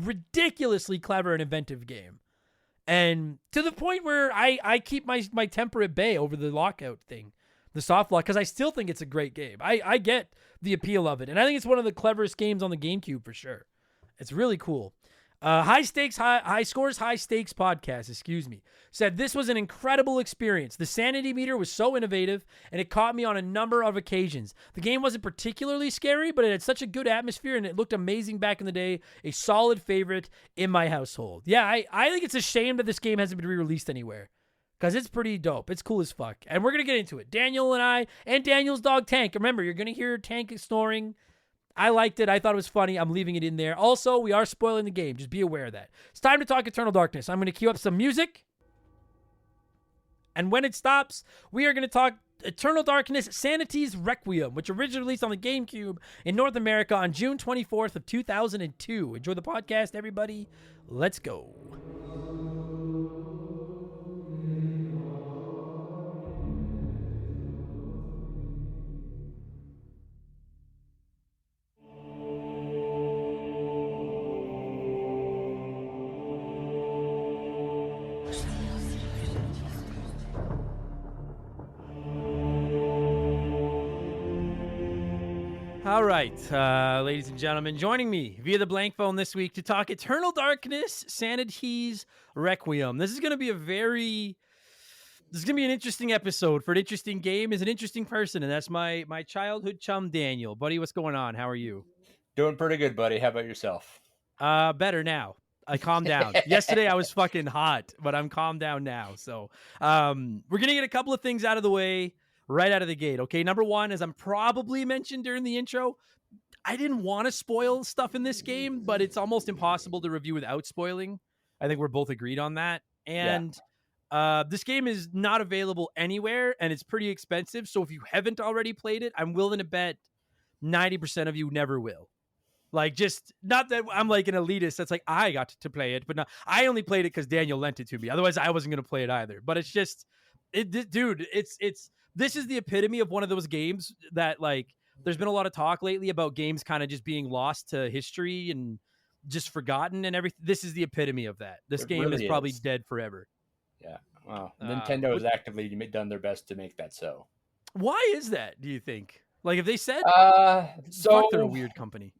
ridiculously clever and inventive game. And to the point where I keep my temper at bay over the lockout thing, the soft lock, because I still think it's a great game. I get the appeal of it. And I think it's one of the cleverest games on the GameCube for sure. It's really cool. High scores, high stakes podcast, said this was an incredible experience. The sanity meter was so innovative and it caught me on a number of occasions. The game wasn't particularly scary, but it had such a good atmosphere and it looked amazing back in the day. A solid favorite in my household. Yeah, I think it's a shame that this game hasn't been re-released anywhere because it's pretty dope. It's cool as fuck. And we're going to get into it. Daniel and I, and Daniel's dog Tank. Remember, you're going to hear Tank snoring. I liked it. I thought it was funny. I'm leaving it in there. Also, we are spoiling the game. Just be aware of that. It's time to talk Eternal Darkness. I'm going to cue up some music. And when it stops, we are going to talk Eternal Darkness Sanity's Requiem, which originally released on the GameCube in North America on June 24th of 2002. Enjoy the podcast, everybody. Let's go. All right, ladies and gentlemen, joining me via the blank phone this week to talk Eternal Darkness, Sanity's Requiem. This is going to be an interesting episode for an interesting game. Is an interesting person, and that's my childhood chum, Daniel. Buddy, what's going on? How are you?
Doing pretty good, buddy. How about yourself?
Better now. I calmed down. Yesterday I was fucking hot, but I'm calmed down now. So we're going to get a couple of things out of the way right out of the gate. Okay, number one, as I'm probably mentioned during the intro, I didn't want to spoil stuff in this game, but it's almost impossible to review without spoiling. I think we're both agreed on that. And this game is not available anywhere, and it's pretty expensive. So if you haven't already played it, I'm willing to bet 90% of you never will. Just not that I'm like an elitist that's like, I got to play it, but no, I only played it because Daniel lent it to me. Otherwise, I wasn't going to play it either. But it's just, dude, this is the epitome of one of those games that there's been a lot of talk lately about games kind of just being lost to history and just forgotten and everything. This is the epitome of that. This game really is probably dead forever.
Yeah. Well,
Uh,
Nintendo has
what,
actively done their best to make that so.
why is that? Do you think? Like, if they said, fuck, they're a
So
weird company.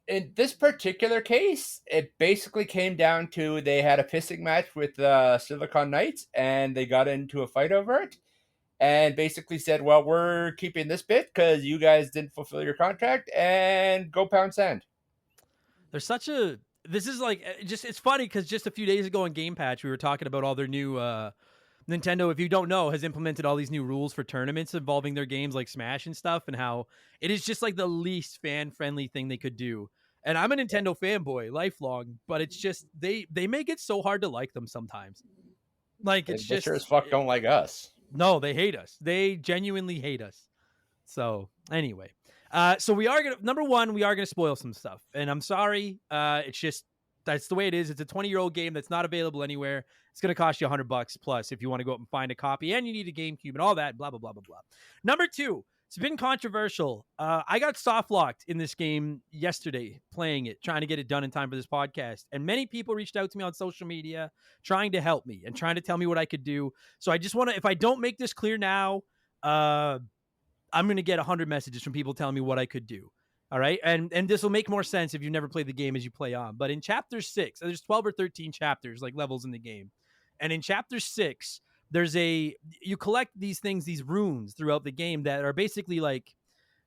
in this particular case, it basically came down to they had a pissing match with Silicon Knights, and they got into a fight over it, and basically said, "Well, we're keeping this bit because you guys didn't fulfill your contract, and go pound sand."
There's such a. This is like just. It's funny because just a few days ago on Game Patch, we were talking about all their new. Nintendo, if you don't know, has implemented all these new rules for tournaments involving their games like Smash and stuff, and how it is just like the least fan friendly thing they could do. And I'm a Nintendo fanboy, lifelong, but it's just they make it so hard to like them sometimes. Like it's
They sure
just
as fuck don't like us.
no, they hate us. They genuinely hate us. So anyway, so we are gonna number one, we are gonna spoil some stuff, and I'm sorry. It's just that's the way it is. It's a 20-year-old game that's not available anywhere. It's gonna cost you $100 plus if you want to go up and find a copy, and you need a GameCube and all that. Blah blah blah blah blah. Number two, it's been controversial. I got soft locked in this game yesterday playing it, trying to get it done in time for this podcast, and many people reached out to me on social media trying to help me and trying to tell me what I could do. So I just want to, if I don't make this clear now, I'm going to get 100 messages from people telling me what I could do. All right. And this will make more sense if you've never played the game as you play on. But in chapter 6, there's 12 or 13 chapters, like levels in the game. And in chapter 6, you collect these things, these runes throughout the game that are basically like,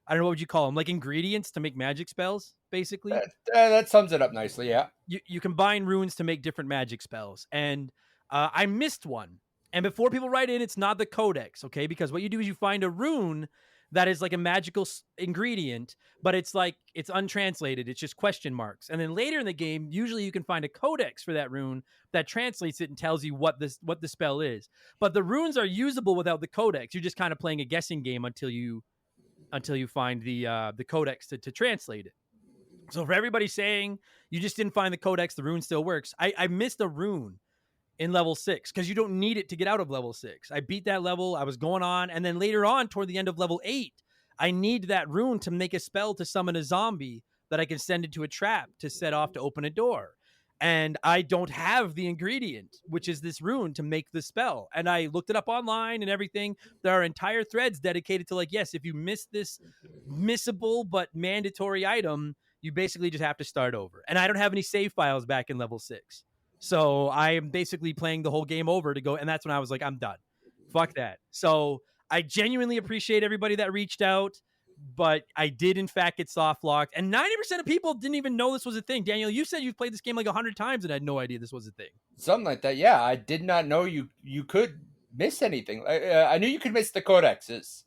I don't know, what would you call them? Like ingredients to make magic spells, basically.
That sums it up nicely. Yeah.
You combine runes to make different magic spells. And I missed one. And before people write in, it's not the codex, okay? Because what you do is you find a rune that is like a magical ingredient, but it's like it's untranslated. It's just question marks. And then later in the game, usually you can find a codex for that rune that translates it and tells you what the spell is. But the runes are usable without the codex. You're just kind of playing a guessing game until you find the codex to translate it. So for everybody saying you just didn't find the codex, the rune still works. I missed a rune in level 6 because you don't need it to get out of level 6. I beat that level. I was going on. And then later on, toward the end of level 8, I need that rune to make a spell to summon a zombie that I can send into a trap to set off to open a door. And I don't have the ingredient, which is this rune to make the spell. And I looked it up online and everything. There are entire threads dedicated to like, yes, if you miss this missable but mandatory item, you basically just have to start over. And I don't have any save files back in level 6. So I am basically playing the whole game over to go. And that's when I was like, I'm done. Fuck that. So I genuinely appreciate everybody that reached out, but I did in fact get soft locked. And 90% of people didn't even know this was a thing. Daniel, you said you've played this game like 100 times and had no idea this was a thing.
Something like that. Yeah. I did not know you could miss anything. I knew you could miss the codexes,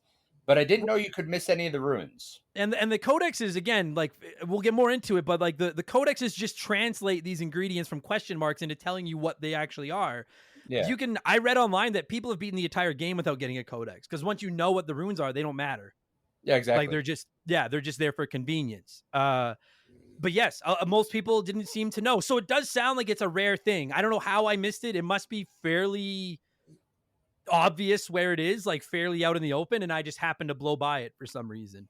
but I didn't know you could miss any of the runes.
And the codexes, again, like we'll get more into it, but like the codexes just translate these ingredients from question marks into telling you what they actually are.
Yeah.
I read online that people have beaten the entire game without getting a codex because once you know what the runes are, they don't matter.
Yeah, exactly.
Like they're just there for convenience. But yes, most people didn't seem to know. So it does sound like it's a rare thing. I don't know how I missed it. It must be fairly obvious where it is, like fairly out in the open, and I just happened to blow by it for some reason.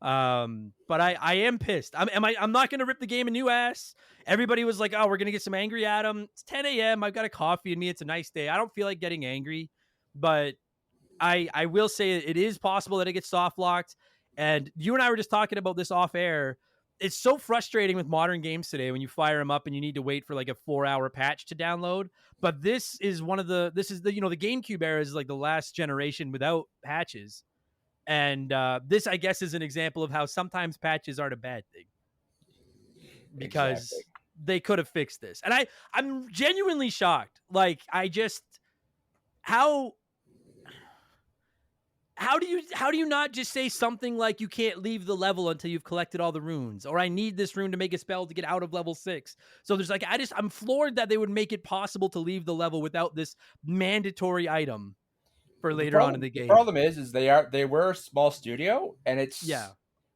But I am pissed. I'm not gonna rip the game a new ass. Everybody was like, oh, we're gonna get some angry at him. It's 10 a.m. I've got a coffee in me. It's a nice day. I don't feel like getting angry, but I will say it is possible that it gets soft locked. And you and I were just talking about this off air. It's so frustrating with modern games today when you fire them up and you need to wait for like a 4-hour patch to download. But this is the GameCube era is like the last generation without patches. And this, I guess, is an example of how sometimes patches aren't a bad thing because they could have fixed this. And I'm genuinely shocked. Like, how do you not just say something like you can't leave the level until you've collected all the runes, or I need this rune to make a spell to get out of level 6? So there's like, I'm floored that they would make it possible to leave the level without this mandatory item for later on in the game.
The problem is they were a small studio, and it's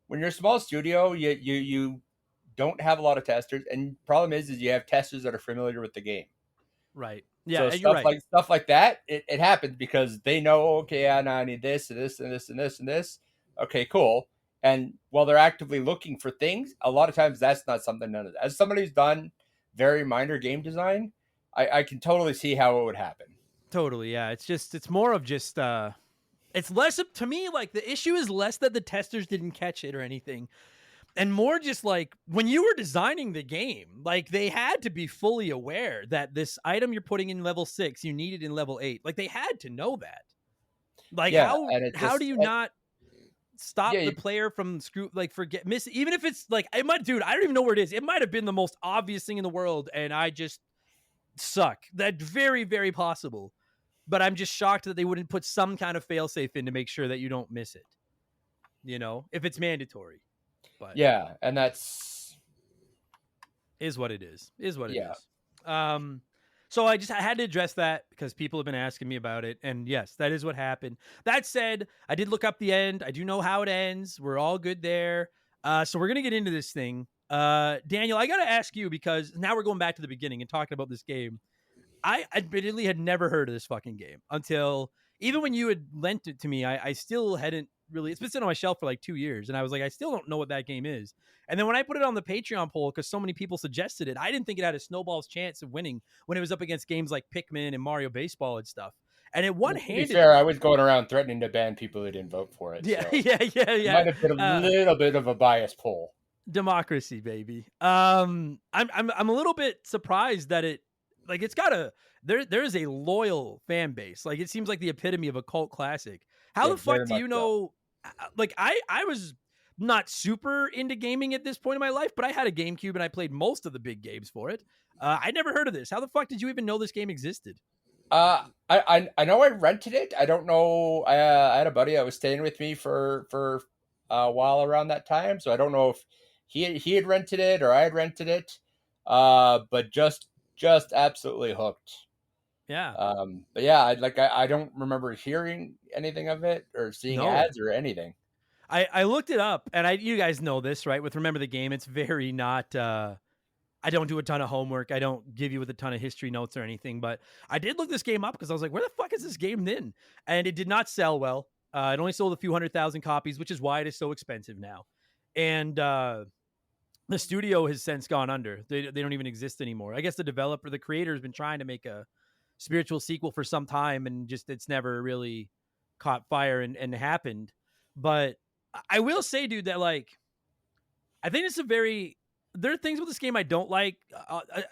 when you're a small studio, you don't have a lot of testers, and problem is you have testers that are familiar with the game.
Right. Yeah.
So
you're right.
stuff like that, it happens because they know, okay, now I need this and this and this and this and this. Okay, cool. And while they're actively looking for things, a lot of times that's not something. As somebody who's done very minor game design, I can totally see how it would happen.
Totally, yeah. It's more of just it's less to me, like the issue is less that the testers didn't catch it or anything, and more just like when you were designing the game, like they had to be fully aware that this item you're putting in level 6 you needed in level 8. Like they had to know that. Like
Yeah, and it
how do
just
you not stop
yeah,
the player from forget miss, even if it's like it might, dude, I don't even know where it is. It might have been the most obvious thing in the world and I just suck. That's very, very possible. But I'm just shocked that they wouldn't put some kind of failsafe in to make sure that you don't miss it. You know, if it's mandatory. But
yeah, and that's
is what it is. Is what it
yeah.
is. So I had to address that because people have been asking me about it. And yes, that is what happened. That said, I did look up the end. I do know how it ends. We're all good there. So we're gonna get into this thing. Daniel, I gotta ask you because now we're going back to the beginning and talking about this game. I admittedly had never heard of this fucking game until even when you had lent it to me, I still hadn't really, it's been sitting on my shelf for like 2 years. And I was like, I still don't know what that game is. And then when I put it on the Patreon poll, because so many people suggested it, I didn't think it had a snowball's chance of winning when it was up against games like Pikmin and Mario Baseball and stuff. And it one
Well, to be
handed.
fair, I was going around threatening to ban people who didn't vote for it.
Yeah,
So it
yeah.
might have been a little bit of a biased poll.
Democracy, baby. I'm a little bit surprised that it, like, it's got a, there is a loyal fan base. Like it seems like the epitome of a cult classic. How
Yeah,
the fuck
very
do
much
you
so.
know? Like I was not super into gaming at this point in my life, but I had a GameCube and I played most of the big games for it. I never heard of this. How the fuck did you even know this game existed?
I know I rented it. I don't know. I had a buddy that was staying with me for a while around that time, so I don't know if he had rented it or I had rented it. But just absolutely hooked.
Yeah.
But yeah, I don't remember hearing anything of it or seeing
No.
ads or anything.
I looked it up and you guys know this, right? With Remember the Game, it's very not I don't do a ton of homework. I don't give you with a ton of history notes or anything, but I did look this game up because I was like, where the fuck is this game then? And it did not sell well. It only sold a few 100,000 copies, which is why it is so expensive now. And the studio has since gone under. They don't even exist anymore. I guess the creator has been trying to make a spiritual sequel for some time and just it's never really caught fire and happened. But I will say, dude, that like I think it's there are things with this game I don't like.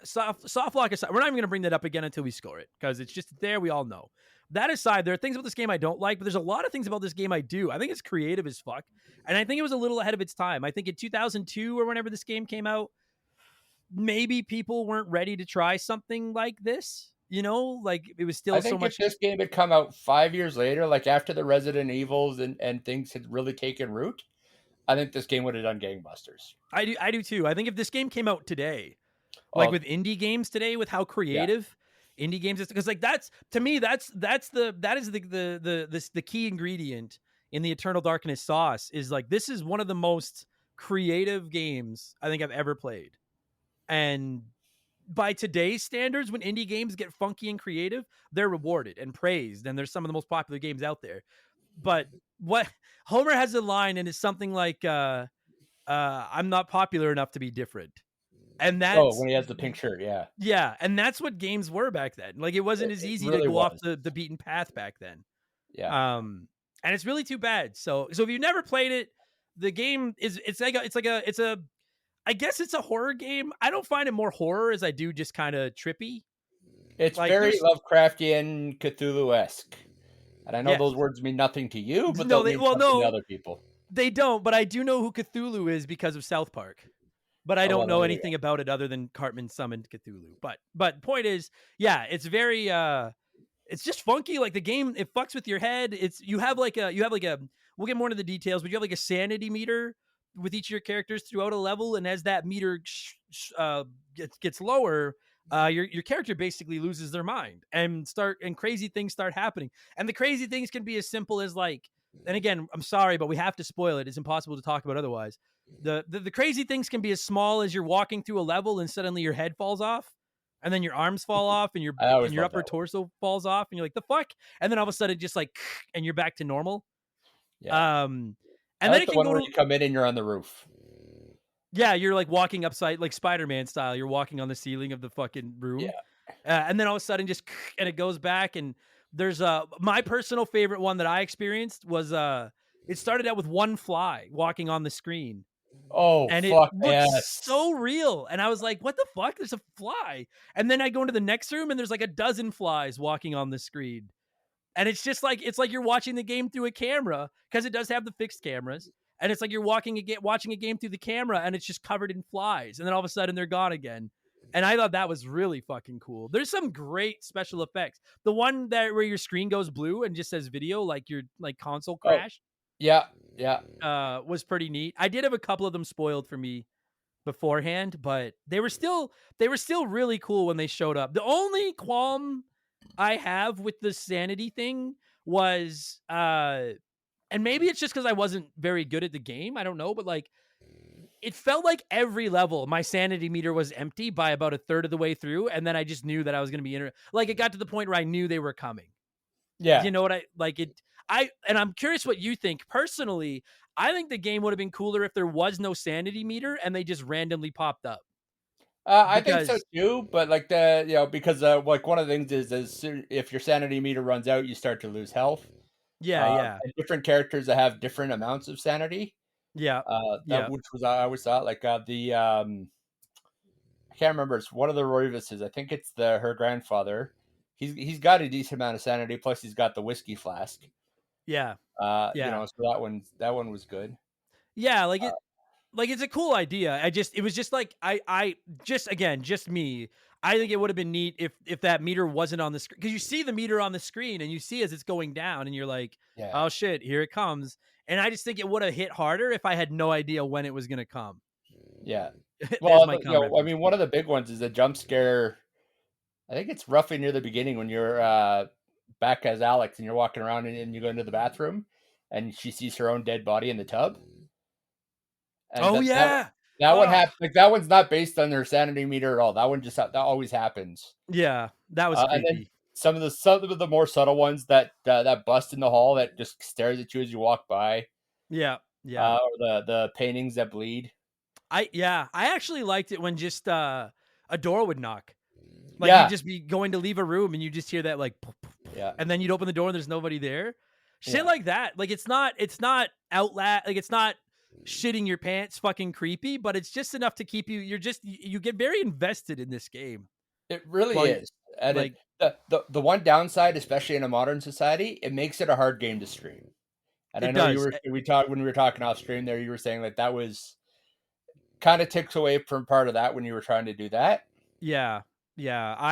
Soft lock aside, we're not even going to bring that up again until we score it because it's just there. We all know. That aside, there are things with this game I don't like, but there's a lot of things about this game I do. I think it's creative as fuck, and I think it was a little ahead of its time. I think in 2002 or whenever this game came out, maybe people weren't ready to try something like this. You know, like it was still
I
so
think if
much.
this game had come out 5 years later, like after the Resident Evils and things had really taken root, I think this game would have done gangbusters.
I do too. I think if this game came out today, like
Oh,
with indie games today, with how
yeah.
creative indie games is, because like that's to me that is the key ingredient in the Eternal Darkness sauce is like this is one of the most creative games I think I've ever played, and by today's standards, when indie games get funky and creative, they're rewarded and praised, and they're some of the most popular games out there. But what Homer has a line, and it's something like, "I'm not popular enough to be different," and
Oh,
that's
when he has the pink shirt, yeah.
yeah, and that's what games were back then. Like it wasn't as
It
easy to
really
go off
was.
the beaten path back then.
Yeah.
And it's really too bad. So if you've never played it, the game is it's a I guess it's a horror game. I don't find it more horror as I do just kind of trippy.
It's
Like
very
there's
Lovecraftian, Cthulhu-esque. And I know
yes.
those words mean nothing to you, but
No,
they'll
they
mean
well
something to
no,
other people.
they don't, but I do know who Cthulhu is because of South Park. But I
Oh,
don't
well,
know
there you
anything about it other than Cartman summoned Cthulhu. But point is, yeah, it's very it's just funky. Like the game, it fucks with your head. It's you have like a we'll get more into the details, but you have like a sanity meter with each of your characters throughout a level, and as that meter gets lower, your character basically loses their mind and crazy things start happening. And the crazy things can be as simple as like, and again, I'm sorry, but we have to spoil it. It's impossible to talk about otherwise. The crazy things can be as small as you're walking through a level and suddenly your head falls off and then your arms fall off and
I always
your
love
upper
that one.
torso falls off and you're like the fuck, and then all of a sudden just like and you're back to normal.
Yeah.
um
I
and then
like
it
the
can
one
go
where
to
you come in and you're on the roof.
yeah, you're like walking upside like Spider-Man style, you're walking on the ceiling of the fucking room.
Yeah.
And then all of a sudden just and it goes back. And there's my personal favorite one that I experienced was it started out with one fly walking on the screen,
Oh
and it
fuck
looked
yes.
so real. And I was like, what the fuck? There's a fly. And then I go into the next room and there's like a dozen flies walking on the screen. And it's just like it's like you're watching the game through a camera because it does have the fixed cameras. And it's like you're watching a game through the camera and it's just covered in flies. And then all of a sudden they're gone again. And I thought that was really fucking cool. There's some great special effects. The one that where your screen goes blue and just says video, like your like console
Oh
crash,
yeah, yeah.
was pretty neat. I did have a couple of them spoiled for me beforehand, but they were still really cool when they showed up. The only qualm I have with the sanity thing was and maybe it's just because I wasn't very good at the game. I don't know, but like it felt like every level my sanity meter was empty by about a third of the way through, and then I just knew that I was gonna be like it got to the point where I knew they were coming.
Yeah.
You know what I like it and I'm curious what you think. Personally, I think the game would have been cooler if there was no sanity meter and they just randomly popped up.
I think so
Because
too, but like because like one of the things is if your sanity meter runs out, you start to lose health.
yeah, yeah.
And different characters that have different amounts of sanity.
Yeah.
That
Yeah.
which was I always thought like the I can't remember. It's one of the Royvises. I think it's the her grandfather. He's got a decent amount of sanity. Plus, he's got the whiskey flask.
Yeah. Yeah.
So that one was good.
Yeah, like it's a cool idea. It was just like I just again, just me. I think it would have been neat if that meter wasn't on the screen because you see the meter on the screen and you see as it's going down and you're like,
Yeah,
"Oh shit, here it comes." And I just think it would have hit harder if I had no idea when it was going to come.
yeah.
There's
Well,
my
I
comprehension.
mean, one of the big ones is a jump scare. I think it's roughly near the beginning when you're back as Alex and you're walking around and you go into the bathroom and she sees her own dead body in the tub. And
Oh
that
yeah.
that one
Oh,
happened. Like that one's not based on their sanity meter at all. That one that always happens.
yeah. That was
And then
creepy.
some of the more subtle ones that bust in the hall that just stares at you as you walk by,
Yeah. Yeah.
or the paintings that bleed.
I actually liked it when just a door would knock. Like you'd
Yeah,
just be going to leave a room and you just hear that like poof, poof, poof,
yeah,
and then you'd open the door and there's nobody there. Shit
yeah.
like that. Like it's not outlet like it's not shitting your pants fucking creepy, but it's just enough to keep you get very invested in this game.
It really
While you
is. And
like
the one downside, especially in a modern society, it makes it a hard game to stream. And I
it
know
does.
we talked when we were talking off stream there. You were saying like that was kind of takes away from part of that when you were trying to do that.
Yeah. Yeah.
But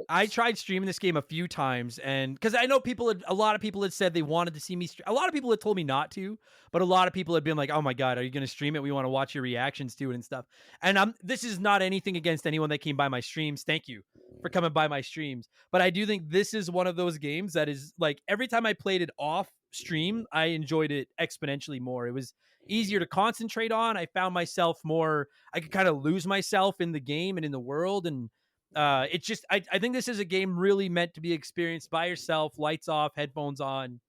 I
it's
tried streaming this game a few times and cuz I know a lot of people had said they wanted to see me a lot of people had told me not to, but a lot of people had been like, "Oh my god, are you going to stream it? We want to watch your reactions to it and stuff." And this is not anything against anyone that came by my streams. Thank you for coming by my streams. But I do think this is one of those games that is like every time I played it off stream, I enjoyed it exponentially more. It was easier to concentrate on. I found myself more I could kind of lose myself in the game and in the world and it's just I think this is a game really meant to be experienced by yourself, lights off, headphones on,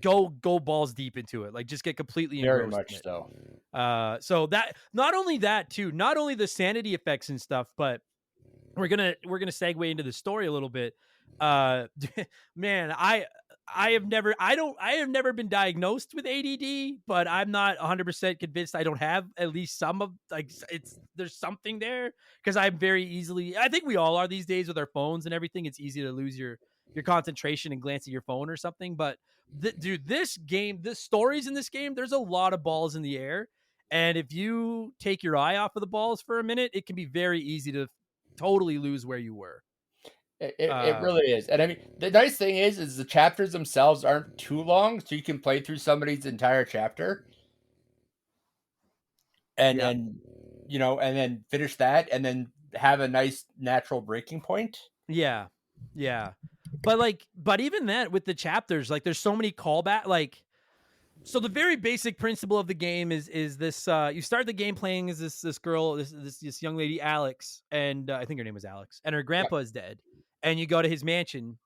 go balls deep into it. Like just get completely
very
engrossed in
much
it.
so.
So that not only that too, not only the sanity effects and stuff, but we're gonna segue into the story a little bit. Uh, man, I have never been diagnosed with ADD, but I'm not 100% convinced I don't have at least some of like it's there's something there because I'm very easily. I think we all are these days with our phones and everything. It's easy to lose your concentration and glance at your phone or something. But dude, this game, the stories in this game, there's a lot of balls in the air. And if you take your eye off of the balls for a minute, it can be very easy to totally lose where you were.
It
Uh,
really is. And I mean, the nice thing is the chapters themselves aren't too long, so you can play through somebody's entire chapter and
yeah,
and then finish that and then have a nice natural breaking point.
yeah, yeah. But even that with the chapters, like there's so many callback. Like, so the very basic principle of the game is this: you start the game playing as this girl, this young lady, Alex, and I think her name was Alex, and her
Yeah,
grandpa is dead, and you go to his mansion,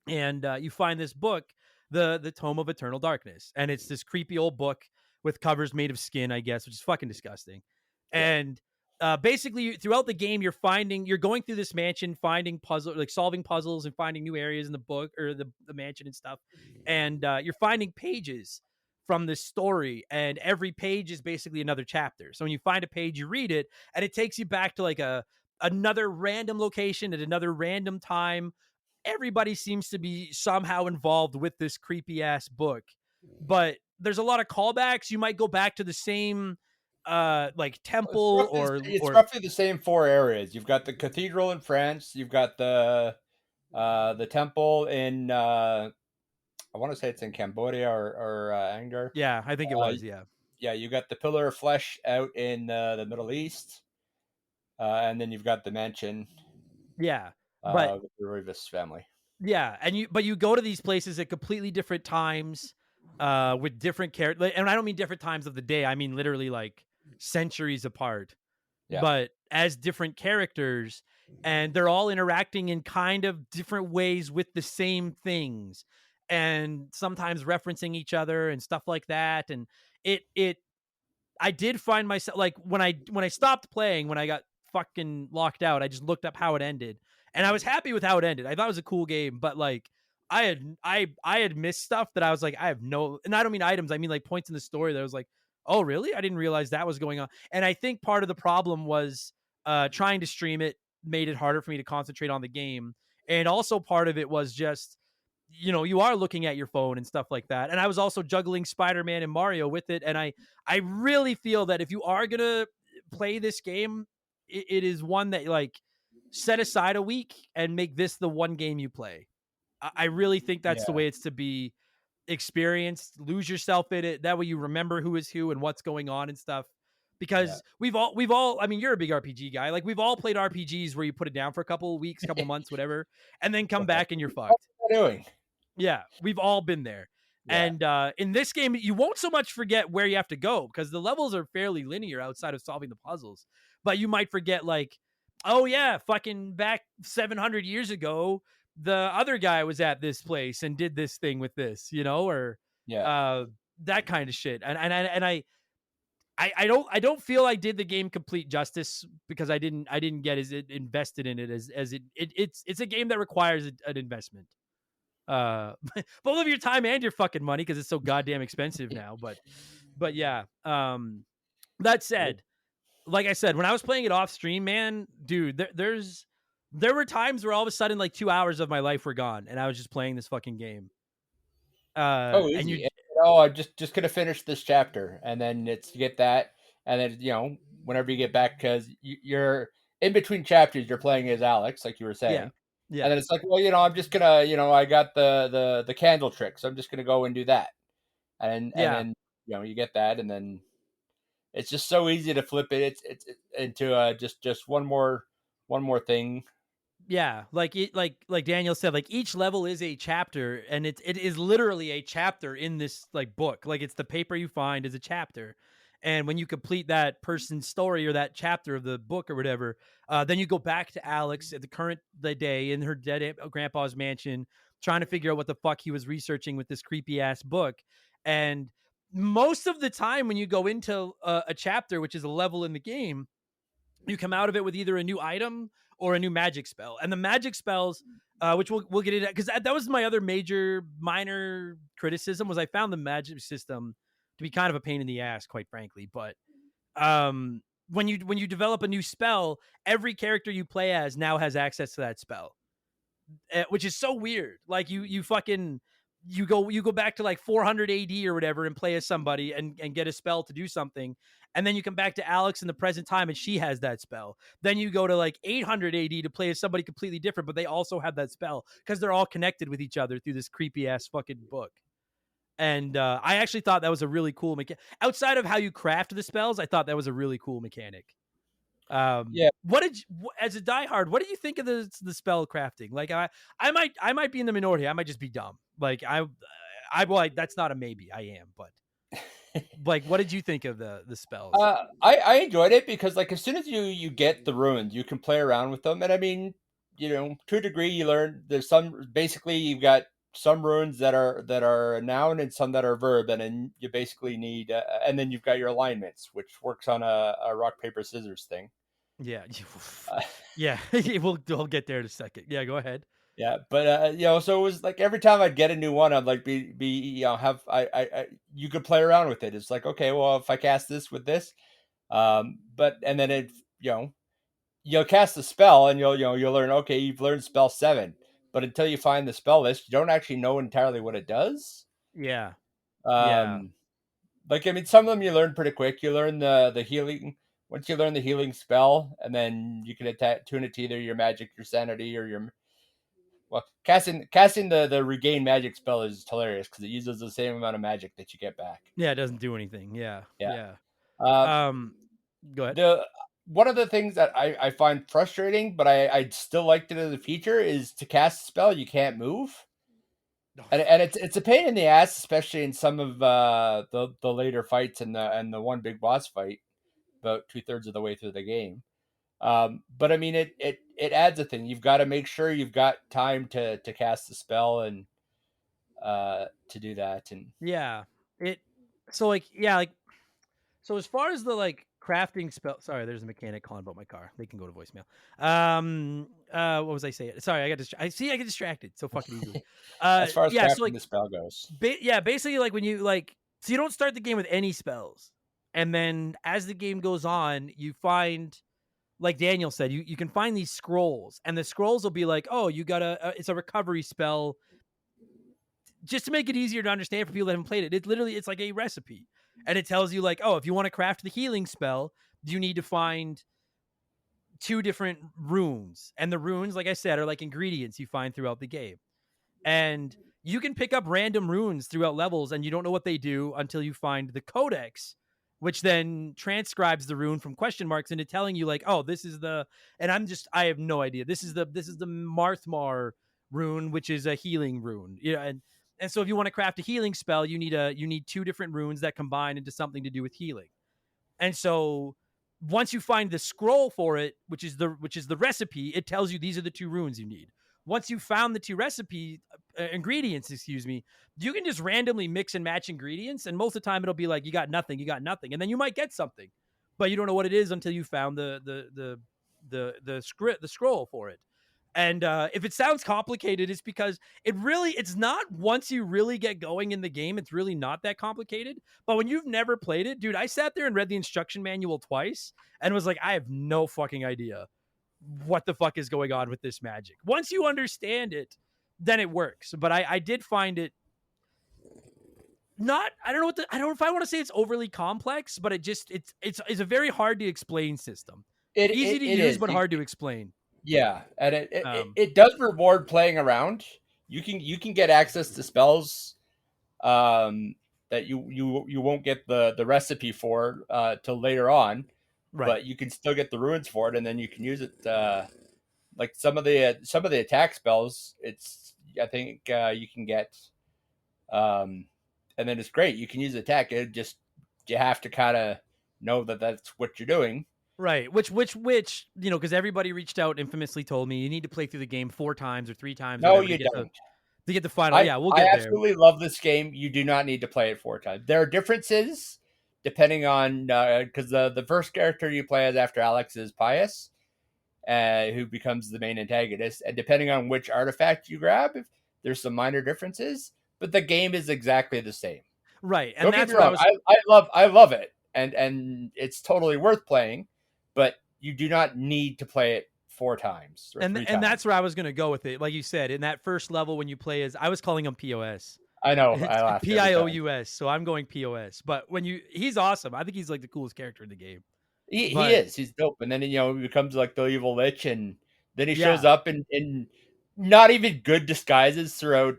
and you find this book, the Tome of Eternal Darkness, and it's this creepy old book with covers made of skin, I guess, which is fucking disgusting.
yeah,
And basically throughout the game, you're going through this mansion, finding solving puzzles and finding new areas in the book or the mansion and stuff. And you're finding pages from this story, and every page is basically another chapter. So when you find a page, you read it, and it takes you back to like another random location at another random time. Everybody seems to be somehow involved with this creepy ass book, but there's a lot of callbacks. You might go back to the same like temple
It's
or
roughly the same 4 areas. You've got the cathedral in France. You've got the temple in I want to say it's in Cambodia or Angkor.
yeah, I think it
Uh,
was, yeah.
yeah, you got the Pillar of Flesh out in the Middle East, and then you've got the mansion
Yeah. But
with the Rivas family.
yeah, and you go to these places at completely different times with different characters, and I don't mean different times of the day. I mean literally like centuries apart.
Yeah,
But as different characters, and they're all interacting in kind of different ways with the same things and sometimes referencing each other and stuff like that. And it I did find myself like when I stopped playing, when I got fucking locked out, I just looked up how it ended, and I was happy with how it ended. I thought it was a cool game, but like I had missed stuff that I was like, I have no, and I don't mean items, I mean like points in the story that I was like, oh really? I didn't realize that was going on. And I think part of the problem was trying to stream it made it harder for me to concentrate on the game, and also part of it was just, you are looking at your phone and stuff like that. And I was also juggling Spider-Man and Mario with it. And I really feel that if you are going to play this game, it is one that like set aside a week and make this the one game you play. I really think that's the
yeah,
way it's to be experienced. Lose yourself in it. That way you remember who is who and what's going on and stuff.
yeah.
Because we've all, I mean, you're a big RPG guy. Like we've all played RPGs where you put it down for a couple of weeks, couple months, whatever, and then come back and you're
What
fucked.
am I doing?
Yeah, we've all been there.
Yeah,
And in this game, you won't so much forget where you have to go because the levels are fairly linear outside of solving the puzzles. But you might forget, like, oh, yeah, fucking back 700 years ago, the other guy was at this place and did this thing with this, or
yeah.
uh, that kind of shit. And I don't feel I did the game complete justice because I didn't get as invested in it as it's a game that requires an investment, both of your time and your fucking money because it's so goddamn expensive now. But yeah. That said, like I said, when I was playing it off stream, man, dude, there were times where all of a sudden like 2 hours of my life were gone and I was just playing this fucking game.
Oh,
And you
easy. Oh, I'm just gonna finish this chapter, and then it's you get that, and then whenever you get back, because you're in between chapters, you're playing as Alex, like you were
yeah
saying, and
yeah
then it's like, well, I'm just gonna, I got the candle trick, so I'm just gonna go and do that, and
yeah
then you get that, and then it's just so easy to flip it. It's into just one more thing.
Yeah, like Daniel said, like each level is a chapter, and it is literally a chapter in this like book. Like it's the paper you find is a chapter, and when you complete that person's story or that chapter of the book or whatever, then you go back to Alex at the day in her dead grandpa's mansion, trying to figure out what the fuck he was researching with this creepy ass book. And most of the time, when you go into a chapter, which is a level in the game, you come out of it with either a new item or a new magic spell. And the magic spells, which we'll get into, because that was my other minor criticism, was I found the magic system to be kind of a pain in the ass, quite frankly. But when you develop a new spell, every character you play as now has access to that spell, which is so weird. Like you go back to like 400 AD or whatever and play as somebody and get a spell to do something, and then you come back to Alex in the present time and she has that spell. Then you go to like 800 AD to play as somebody completely different, but they also have that spell because they're all connected with each other through this creepy ass fucking book. And I actually thought that was a really cool mechanic. Outside of how you craft the spells, I thought that was a really cool mechanic.
Yeah.
What did you, as a diehard, what did you think of the spell crafting? Like I might be in the minority. I might just be dumb. Like that's not a maybe. I am, but like, what did you think of the spells?
I enjoyed it because like as soon as you get the runes, you can play around with them, and I mean, to a degree, you learn there's some basically you've got some runes that are a noun and some that are a verb, and then you basically need, and then you've got your alignments, which works on a rock paper scissors thing.
Yeah.
Uh,
Yeah. We'll get there in a second. Yeah, go ahead.
yeah, but so it was like every time I'd get a new one, I'd like be have you could play around with it. It's like, okay, well, if I cast this with this, but and then it you know you'll cast the spell and you'll learn, okay, you've learned spell 7, but until you find the spell list, you don't actually know entirely what it does.
Yeah. Yeah.
Um, like, I mean, some of them you learn pretty quick. You learn the healing. Once you learn the healing spell, and then you can tune it to either your magic, your sanity, or your casting the regain magic spell is hilarious because it uses the same amount of magic that you get back.
Yeah, it doesn't do anything. Yeah.
Yeah.
Yeah.
Uh,
Um Go ahead.
the One of the things that I find frustrating, but I still liked it as a feature, is to cast a spell you can't move. And it's a pain in the ass, especially in some of the later fights and the one big boss fight about 2/3 of the way through the game. But I mean, it adds a thing. You've got to make sure you've got time to cast the spell and to do that. And
Yeah. It so like yeah, like so as far as the like crafting spell, sorry, there's a mechanic calling about my car. They can go to voicemail. What was I saying? Sorry, I get distracted so fucking easily.
as far as
Yeah, so
crafting
like
the spell goes,
yeah, basically like when you like so you don't start the game with any spells. And then as the game goes on, you find like Daniel said, you can find these scrolls and the scrolls will be like, "Oh, you got it's a recovery spell." Just to make it easier to understand for people that haven't played it. It's like a recipe. And it tells you like, "Oh, if you want to craft the healing spell, you need to find 2 different runes." And the runes, like I said, are like ingredients you find throughout the game. And you can pick up random runes throughout levels and you don't know what they do until you find the codex, which then transcribes the rune from question marks into telling you like, "Oh, this is the," and I have no idea. This is the Marthmar rune, which is a healing rune. Yeah, and so if you want to craft a healing spell, you need 2 different runes that combine into something to do with healing. And so once you find the scroll for it, which is the recipe, it tells you these are the 2 runes you need. Once you found the 2 recipe ingredients, excuse me, you can just randomly mix and match ingredients, and most of the time it'll be like you got nothing, and then you might get something, but you don't know what it is until you found the scroll for it. And if it sounds complicated, it's because it's not. Once you really get going in the game, it's really not that complicated. But when you've never played it, dude, I sat there and read the instruction manual twice and was like, I have no fucking idea what the fuck is going on with this magic. Once you understand it, then it works. But I did find it not. I don't know if I want to say it's overly complex, but it's a very hard to explain system. Easy to
it
use,
is.
but hard to explain.
Yeah, and
Um,
it does reward playing around. You can get access to spells um, that you won't get the recipe for till later on,
right.
but you can still get the ruins for it, and then you can use it. Like some of the attack spells, it's I think you can get, um, and then it's great. You can use attack. It just you have to kind of know that that's what you're doing.
Right. Which, because everybody reached out infamously told me you need to play through the game 4 times or 3 times,
No,
whatever, to
you
get the
don't.
to get the final.
I
Yeah, we'll
I
get there.
absolutely love this game. You do not need to play it 4 times. There are differences depending on because the first character you play as after Alex is Pius, who becomes the main antagonist, and depending on which artifact you grab, there's some minor differences, but the game is exactly the same.
Right. And
Don't get
that's
me
what I
wrong.
was
I love it, and it's totally worth playing, but you do not need to play it 4 times or three
and
times.
that's where I was going to go with it. Like you said, in that first level when you play as I was calling him POS.
I know.
It's
I laughed every time.
PIOUS, so I'm going POS. But he's awesome. I think he's like the coolest character in the game.
He
But
is. He's dope. And then he becomes like the evil lich, and then he shows
yeah.
up in not even good disguises throughout.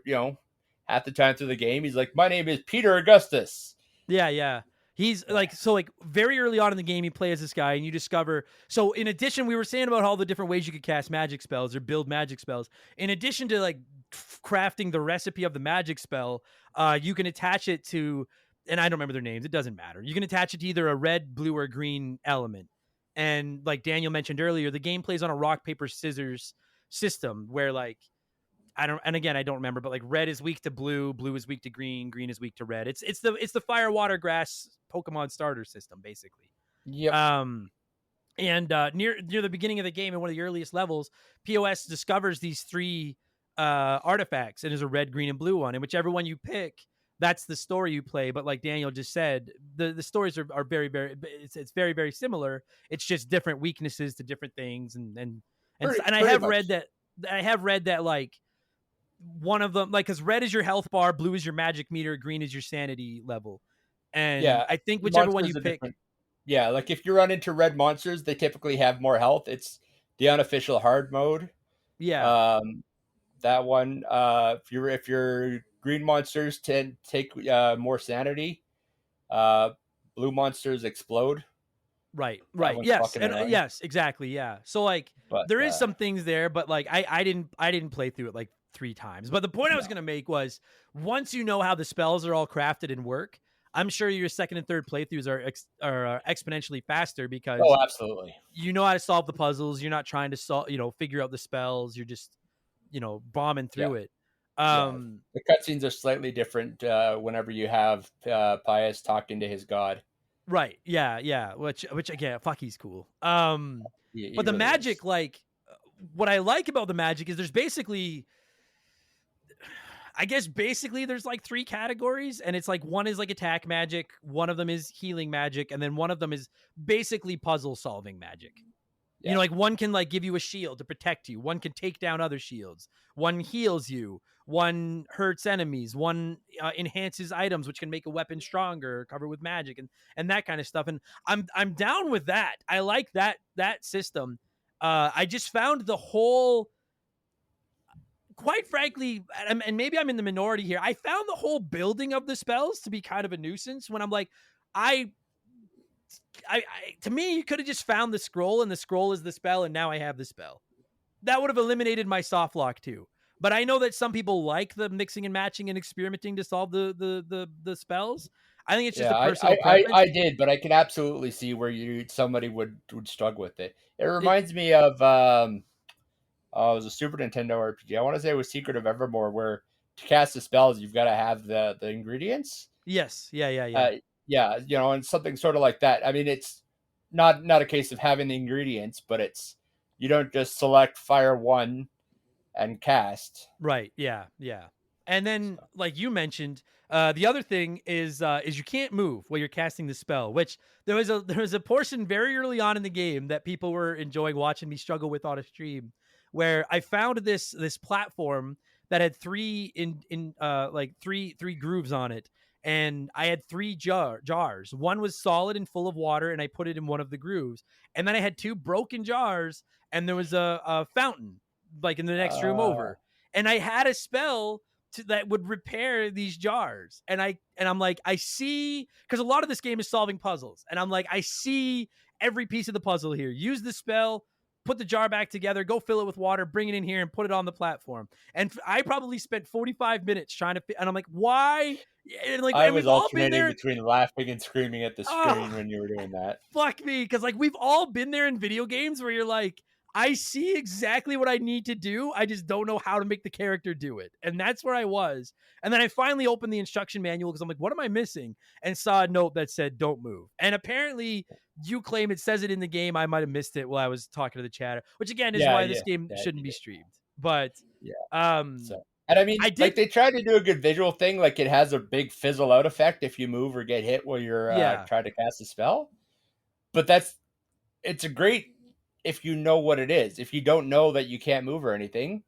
Half the time through the game, he's like, "My name is Peter Augustus."
Yeah, yeah. He's like very early on in the game, you play as this guy and you discover. So in addition, we were saying about all the different ways you could cast magic spells or build magic spells. In addition to like crafting the recipe of the magic spell, you can attach it to, and I don't remember their names. It doesn't matter. You can attach it to either a red, blue, or green element. And like Daniel mentioned earlier, the game plays on a rock, paper, scissors system where like I don't remember, but like red is weak to blue, blue is weak to green, green is weak to red. It's the fire, water, grass Pokemon starter system, basically.
Yep.
Um, And near the beginning of the game, in one of the earliest levels, POS discovers these three artifacts, and there's a red, green, and blue one. And whichever one you pick, that's the story you play. But like Daniel just said, the stories are very, very, it's very, very similar. It's just different weaknesses to different things, and I
Pretty
have
much.
read that like one of them, like, because red is your health bar, blue is your magic meter, green is your sanity level, and
Yeah,
I think whichever one
monsters
you
are
pick,
different. Yeah, like if you run into red monsters, they typically have more health. It's the unofficial hard mode.
yeah,
Um, that one. If your green monsters tend take more sanity. Uh, blue monsters explode.
right,
That
right.
one's
Yes,
fucking
and
annoying.
yes, exactly. Yeah. So like
But
there is some things there, but like I didn't play through it like 3 times. But the point I was
no.
gonna make was once you know how the spells are all crafted and work, I'm sure your second and third playthroughs are exponentially faster because
Oh, absolutely.
you know how to solve the puzzles. You're not trying to figure out the spells. You're just bombing
Yeah,
through it.
yeah.
Um,
The cutscenes are slightly different whenever you have Pius talking to his god.
right. Yeah, yeah. Which again, fuck, he's cool.
He
But the
really is.
magic, like, what I like about the magic is there's basically, I guess, basically there's like three categories, and it's like one is like attack magic, one of them is healing magic, and then one of them is basically puzzle solving magic.
Yeah.
Like one can like give you a shield to protect you, one can take down other shields, one heals you, one hurts enemies, one enhances items which can make a weapon stronger, covered with magic, and that kind of stuff. And I'm down with that. I like that system. I just found the whole, quite frankly, and maybe I'm in the minority here, I found the whole building of the spells to be kind of a nuisance when I'm like, I to me, you could have just found the scroll, and the scroll is the spell, and now I have the spell. That would have eliminated my soft lock too. But I know that some people like the mixing and matching and experimenting to solve the spells. I think it's just
Yeah,
a
I,
personal
I, I,
preference.
I did, but I can absolutely see where somebody would struggle with it. It
It
reminds me of it was a Super Nintendo RPG. I want to say it was Secret of Evermore, where to cast the spells you've got to have the ingredients.
yes, yeah, yeah, yeah.
Uh, yeah, and something sort of like that. I mean, it's not a case of having the ingredients, but it's you don't just select fire one and cast.
Right. Yeah. Yeah. And then,
So,
like you mentioned, the other thing is you can't move while you're casting the spell. Which there was a portion very early on in the game that people were enjoying watching me struggle with on a stream, where I found this platform that had three grooves on it, and I had three jars. One was solid and full of water, and I put it in one of the grooves, and then I had two broken jars, and there was a fountain like in the next room
uh,
over, and I had a spell that would repair these jars. And I'm like, I see, because a lot of this game is solving puzzles, and I'm like, I see every piece of the puzzle here. Use the spell, put the jar back together, go fill it with water, bring it in here, and put it on the platform. And I probably spent 45 minutes trying to, and I'm like, why?
I
And
was
we've all been
alternating
there.
between laughing and screaming at the screen
Oh,
when you were doing that.
fuck me, because like we've all been there in video games where you're like, I see exactly what I need to do, I just don't know how to make the character do it. And that's where I was. And then I finally opened the instruction manual because I'm like, what am I missing? And saw a note that said don't move. And apparently you claim it says it in the game. I might have missed it while I was talking to the chatter, which again is
Yeah,
why this
yeah,
game
yeah,
shouldn't
you
be
did.
streamed. But
Yeah.
um
So, and I
I
mean, like
did.
they tried to do a good visual thing, like it has a big fizzle out effect if you move or get hit while you're
Yeah.
trying to cast a spell. But it's a great if you know what it is. If you don't know that you can't move or anything,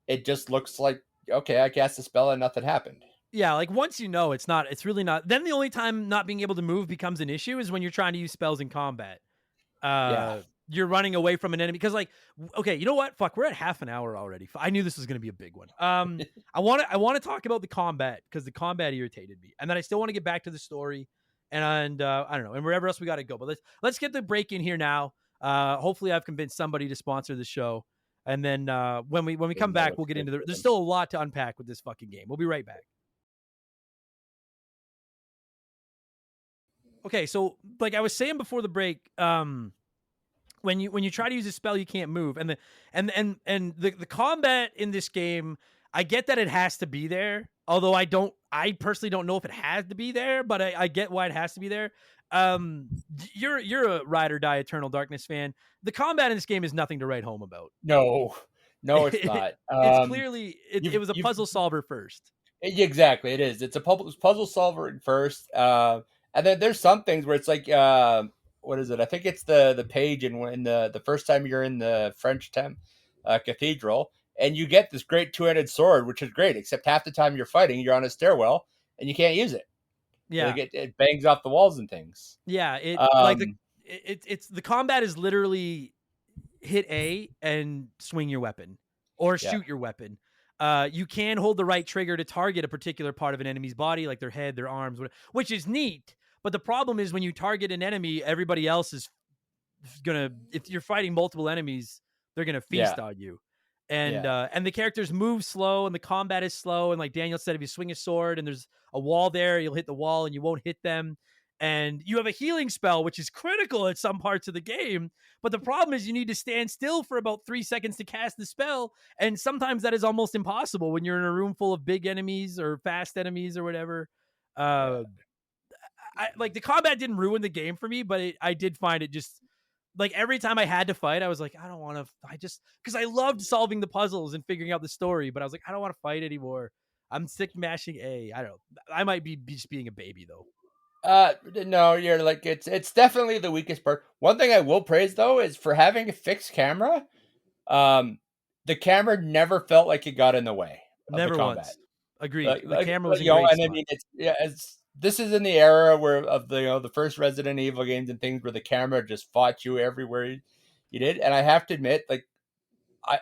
it just looks like okay, I cast a spell and nothing happened.
Yeah, like once you know, it's really not. Then the only time not being able to move becomes an issue is when you're trying to use spells in combat.
Yeah.
You're running away from an enemy because, like, okay, you know what? Fuck, we're at half an hour already. I knew this was going to be a big one. I want to talk about the combat because the combat irritated me, and then I still want to get back to the story, and I don't know, and wherever else we got to go. But let's get the break in here now. Hopefully, I've convinced somebody to sponsor the show, and then when we come
That
back,
looks
we'll get
good
into
for
there's
them.
still a lot to unpack with this fucking game. We'll be right back. Okay, so like I was saying before the break, when you try to use a spell, you can't move, and the combat in this game, I get that it has to be there. Although I personally don't know if it has to be there, but I get why it has to be there. You're a ride or die Eternal Darkness fan. The combat in this game is nothing to write home about.
No, no, it's not.
It's clearly it
You've
was a
you've
puzzle solver first.
exactly, it is. It's a puzzle solver at first, and then there's some things where it's like, what is it? I think it's the page, and when the first time you're in the French cathedral, and you get this great two-handed sword, which is great, except half the time you're fighting, you're on a stairwell and you can't use it.
Yeah.
Like it bangs off the walls and things.
Yeah,
Um,
it's the combat is literally hit A and swing your weapon or
yeah,
shoot your weapon. You can hold the right trigger to target a particular part of an enemy's body, like their head, their arms, which is neat. But the problem is when you target an enemy, everybody else is gonna. If you're fighting multiple enemies, they're gonna
yeah,
feast on you.
yeah,
And the characters move slow, and the combat is slow. And like Daniel said, if you swing a sword and there's a wall there, you'll hit the wall and you won't hit them. And you have a healing spell, which is critical at some parts of the game. But the problem is you need to stand still for about 3 seconds to cast the spell. And sometimes that is almost impossible when you're in a room full of big enemies or fast enemies or whatever.
yeah.
Uh, like the combat didn't ruin the game for me, but I did find it just like every time I had to fight, I was like, I don't want to. I just because I loved solving the puzzles and figuring out the story, but I was like, I don't want to fight anymore. I'm sick mashing A. I don't know. I might be just being a baby though.
No, you're like it's definitely the weakest part. One thing I will praise though is for having a fixed camera. Um, the camera never felt like it got in the way of the
Never
combat.
once. Agreed. The camera was in
You know,
great
and I
spot.
mean, it's this is in the era where of the the first Resident Evil games and things where the camera just fought you everywhere you did. And I have to admit, like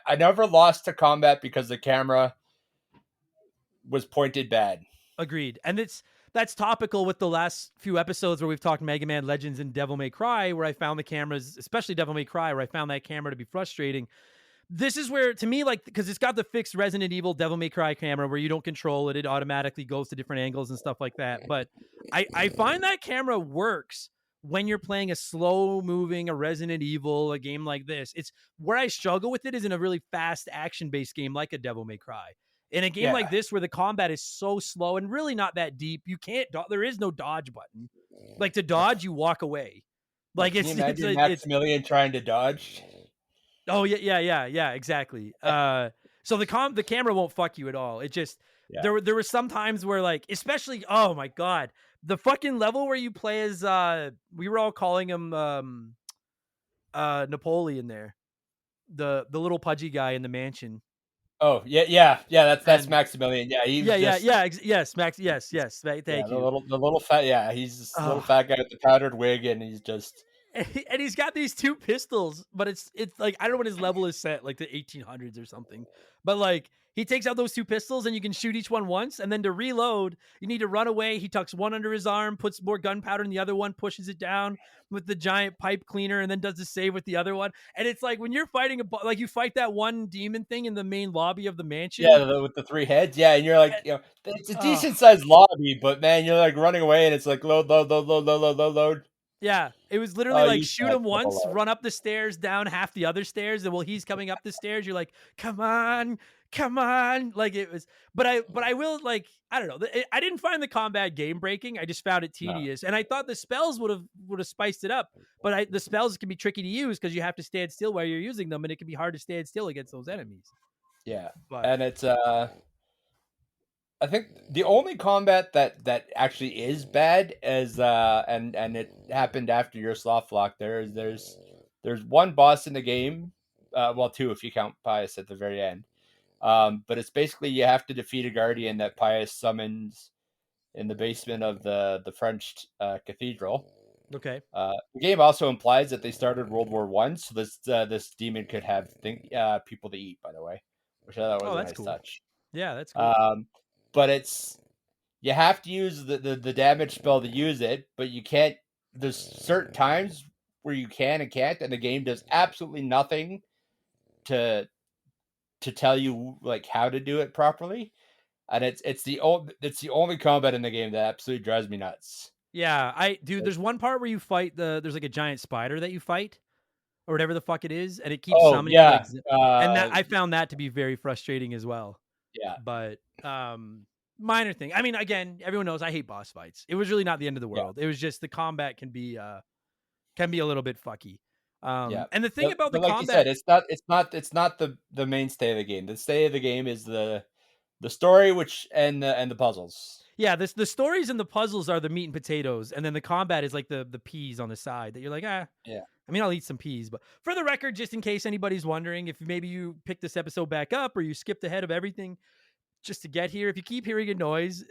I never lost to combat because the camera was pointed bad.
Agreed. And that's topical with the last few episodes where we've talked Mega Man Legends and Devil May Cry, where I found the cameras, especially Devil May Cry, where I found that camera to be frustrating. This is where, to me, like, because it's got the fixed Resident Evil Devil May Cry camera where you don't control it, it automatically goes to different angles and stuff like that. But I find that camera works when you're playing a slow moving, a Resident Evil, a game like this. It's where I struggle with it is in a really fast action based game like a Devil May Cry. In a game like
Yeah.
this where the combat is so slow and really not that deep, you can't, there is no dodge button. Like to dodge, you walk away. Like
Can you
it's
imagine
it's
Maximilian trying to dodge?
Oh yeah, exactly. So the camera won't fuck you at all. It just
Yeah.
there were some times where like, especially, oh my god, the fucking level where you play as we were all calling him Napoleon there, the little pudgy guy in the mansion.
Oh yeah. That's
And
Maximilian. Yeah, he was just
yes, Max, yes,
yeah
thank you.
the little fat yeah he's this little
Oh,
fat guy with the powdered wig and he's just
and he's got these two pistols, but it's like I don't know what his level is set, like the 1800s or something. But like he takes out those two pistols and you can shoot each one once, and then to reload, you need to run away. He tucks one under his arm, puts more gunpowder in the other one, pushes it down with the giant pipe cleaner, and then does the save with the other one. And it's like when you're fighting like you fight that one demon thing in the main lobby of the mansion.
with the three heads yeah and you're like
eh,
you know it's a
Oh,
decent sized lobby but man you're like running away and it's like load.
yeah, it was literally
Oh,
like
you
shoot
suck,
him
level
once,
up.
run up the stairs, down half the other stairs, and while he's coming up the stairs, you're like, "Come on, come on!" Like it was, but I will like, I don't know. I didn't find the combat game breaking. I just found it
No,
tedious, and I thought the spells would have spiced it up. But the spells can be tricky to use because you have to stand still while you're using them, and it can be hard to stand still against those enemies.
yeah,
But
and it's I think the only combat that actually is bad is and it happened after your sloth flock. There's one boss in the game, well two if you count Pius at the very end. But it's basically you have to defeat a guardian that Pius summons in the basement of the French cathedral.
okay,
The game also implies that they started World War One, so this demon could have people to eat. By the way, which I thought was
oh
a
that's
nice
cool.
touch.
Yeah, that's cool.
Um, but it's you have to use the damage spell to use it, but you can't. There's certain times where you can and can't, and the game does absolutely nothing to tell you like how to do it properly. And it's the only combat in the game that absolutely drives me nuts.
Yeah, there's one part where you fight there's like a giant spider that you fight or whatever the fuck it is, and it keeps
Oh
summoning
yeah,
and that I found that to be very frustrating as well.
yeah,
But minor thing. I mean, again, everyone knows I hate boss fights. It was really not the end of the
Yeah,
world. It was just the combat can be a little bit fucky.
yeah.
And the thing about the
But like you said,
combat,
it's not the mainstay of the game. The stay of the game is the story, which and the puzzles.
yeah, the stories and the puzzles are the meat and potatoes, and then the combat is like the peas on the side that you're like, ah.
Yeah.
I mean, I'll eat some peas, but for the record, just in case anybody's wondering, if maybe you picked this episode back up or you skipped ahead of everything just to get here, if you keep hearing a noise,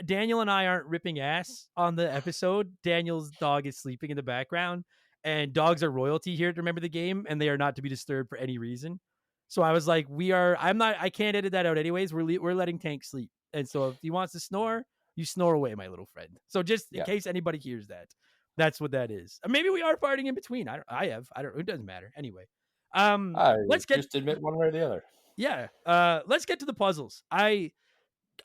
Daniel and I aren't ripping ass on the episode. Daniel's dog is sleeping in the background, and dogs are royalty here to remember the game, and they are not to be disturbed for any reason. So I was like, I can't edit that out anyways. We're letting Tank sleep, and so if he wants to snore, you snore away, my little friend. So just in
Yeah.
case anybody hears that, that's what that is. Maybe we are farting in between. I don't. It doesn't matter anyway.
I
Let's get
just admit one way or the other.
yeah. Let's get to the puzzles. I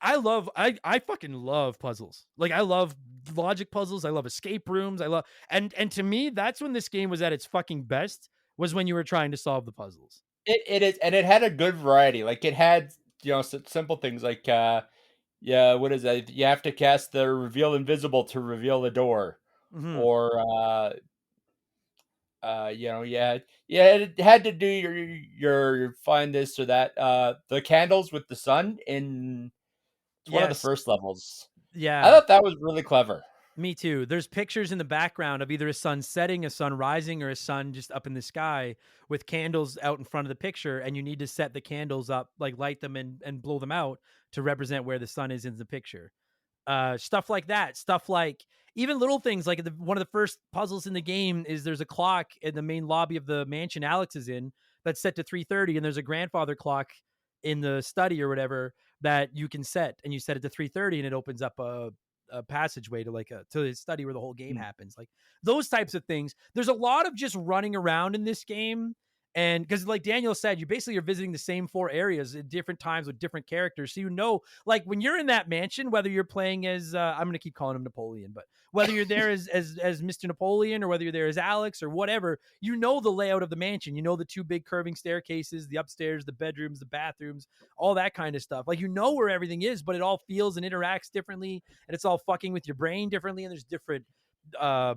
fucking love puzzles. Like I love logic puzzles. I love escape rooms. I love and to me, that's when this game was at its fucking best, was when you were trying to solve the puzzles.
It is, and it had a good variety. Like it had simple things like yeah, what is that? You have to cast the reveal invisible to reveal the door,
Hmm.
or yeah, yeah, it had to do your find this or that. The candles with the sun in it's one of the
Yes.
first levels. I
Yeah.
thought that was really clever.
Me too. There's pictures in the background of either a sun setting, a sun rising, or a sun just up in the sky with candles out in front of the picture, and you need to set the candles up, like light them and blow them out to represent where the sun is in the picture. Stuff like that. Stuff like even little things like one of the first puzzles in the game is there's a clock in the main lobby of the mansion Alex is in that's set to 3:30, and there's a grandfather clock in the study or whatever that you can set, and you set it to 3:30, and it opens up a passageway to to the study where the whole game
Mm.
happens. Like those types of things. There's a lot of just running around in this game. And because, like Daniel said, you basically are visiting the same 4 areas at different times with different characters. So, like when you're in that mansion, whether you're playing as, I'm going to keep calling him Napoleon, but whether you're there as Mr. Napoleon or whether you're there as Alex or whatever, the layout of the mansion. You know the two big curving staircases, the upstairs, the bedrooms, the bathrooms, all that kind of stuff. Like where everything is, but it all feels and interacts differently, and it's all fucking with your brain differently, and there's different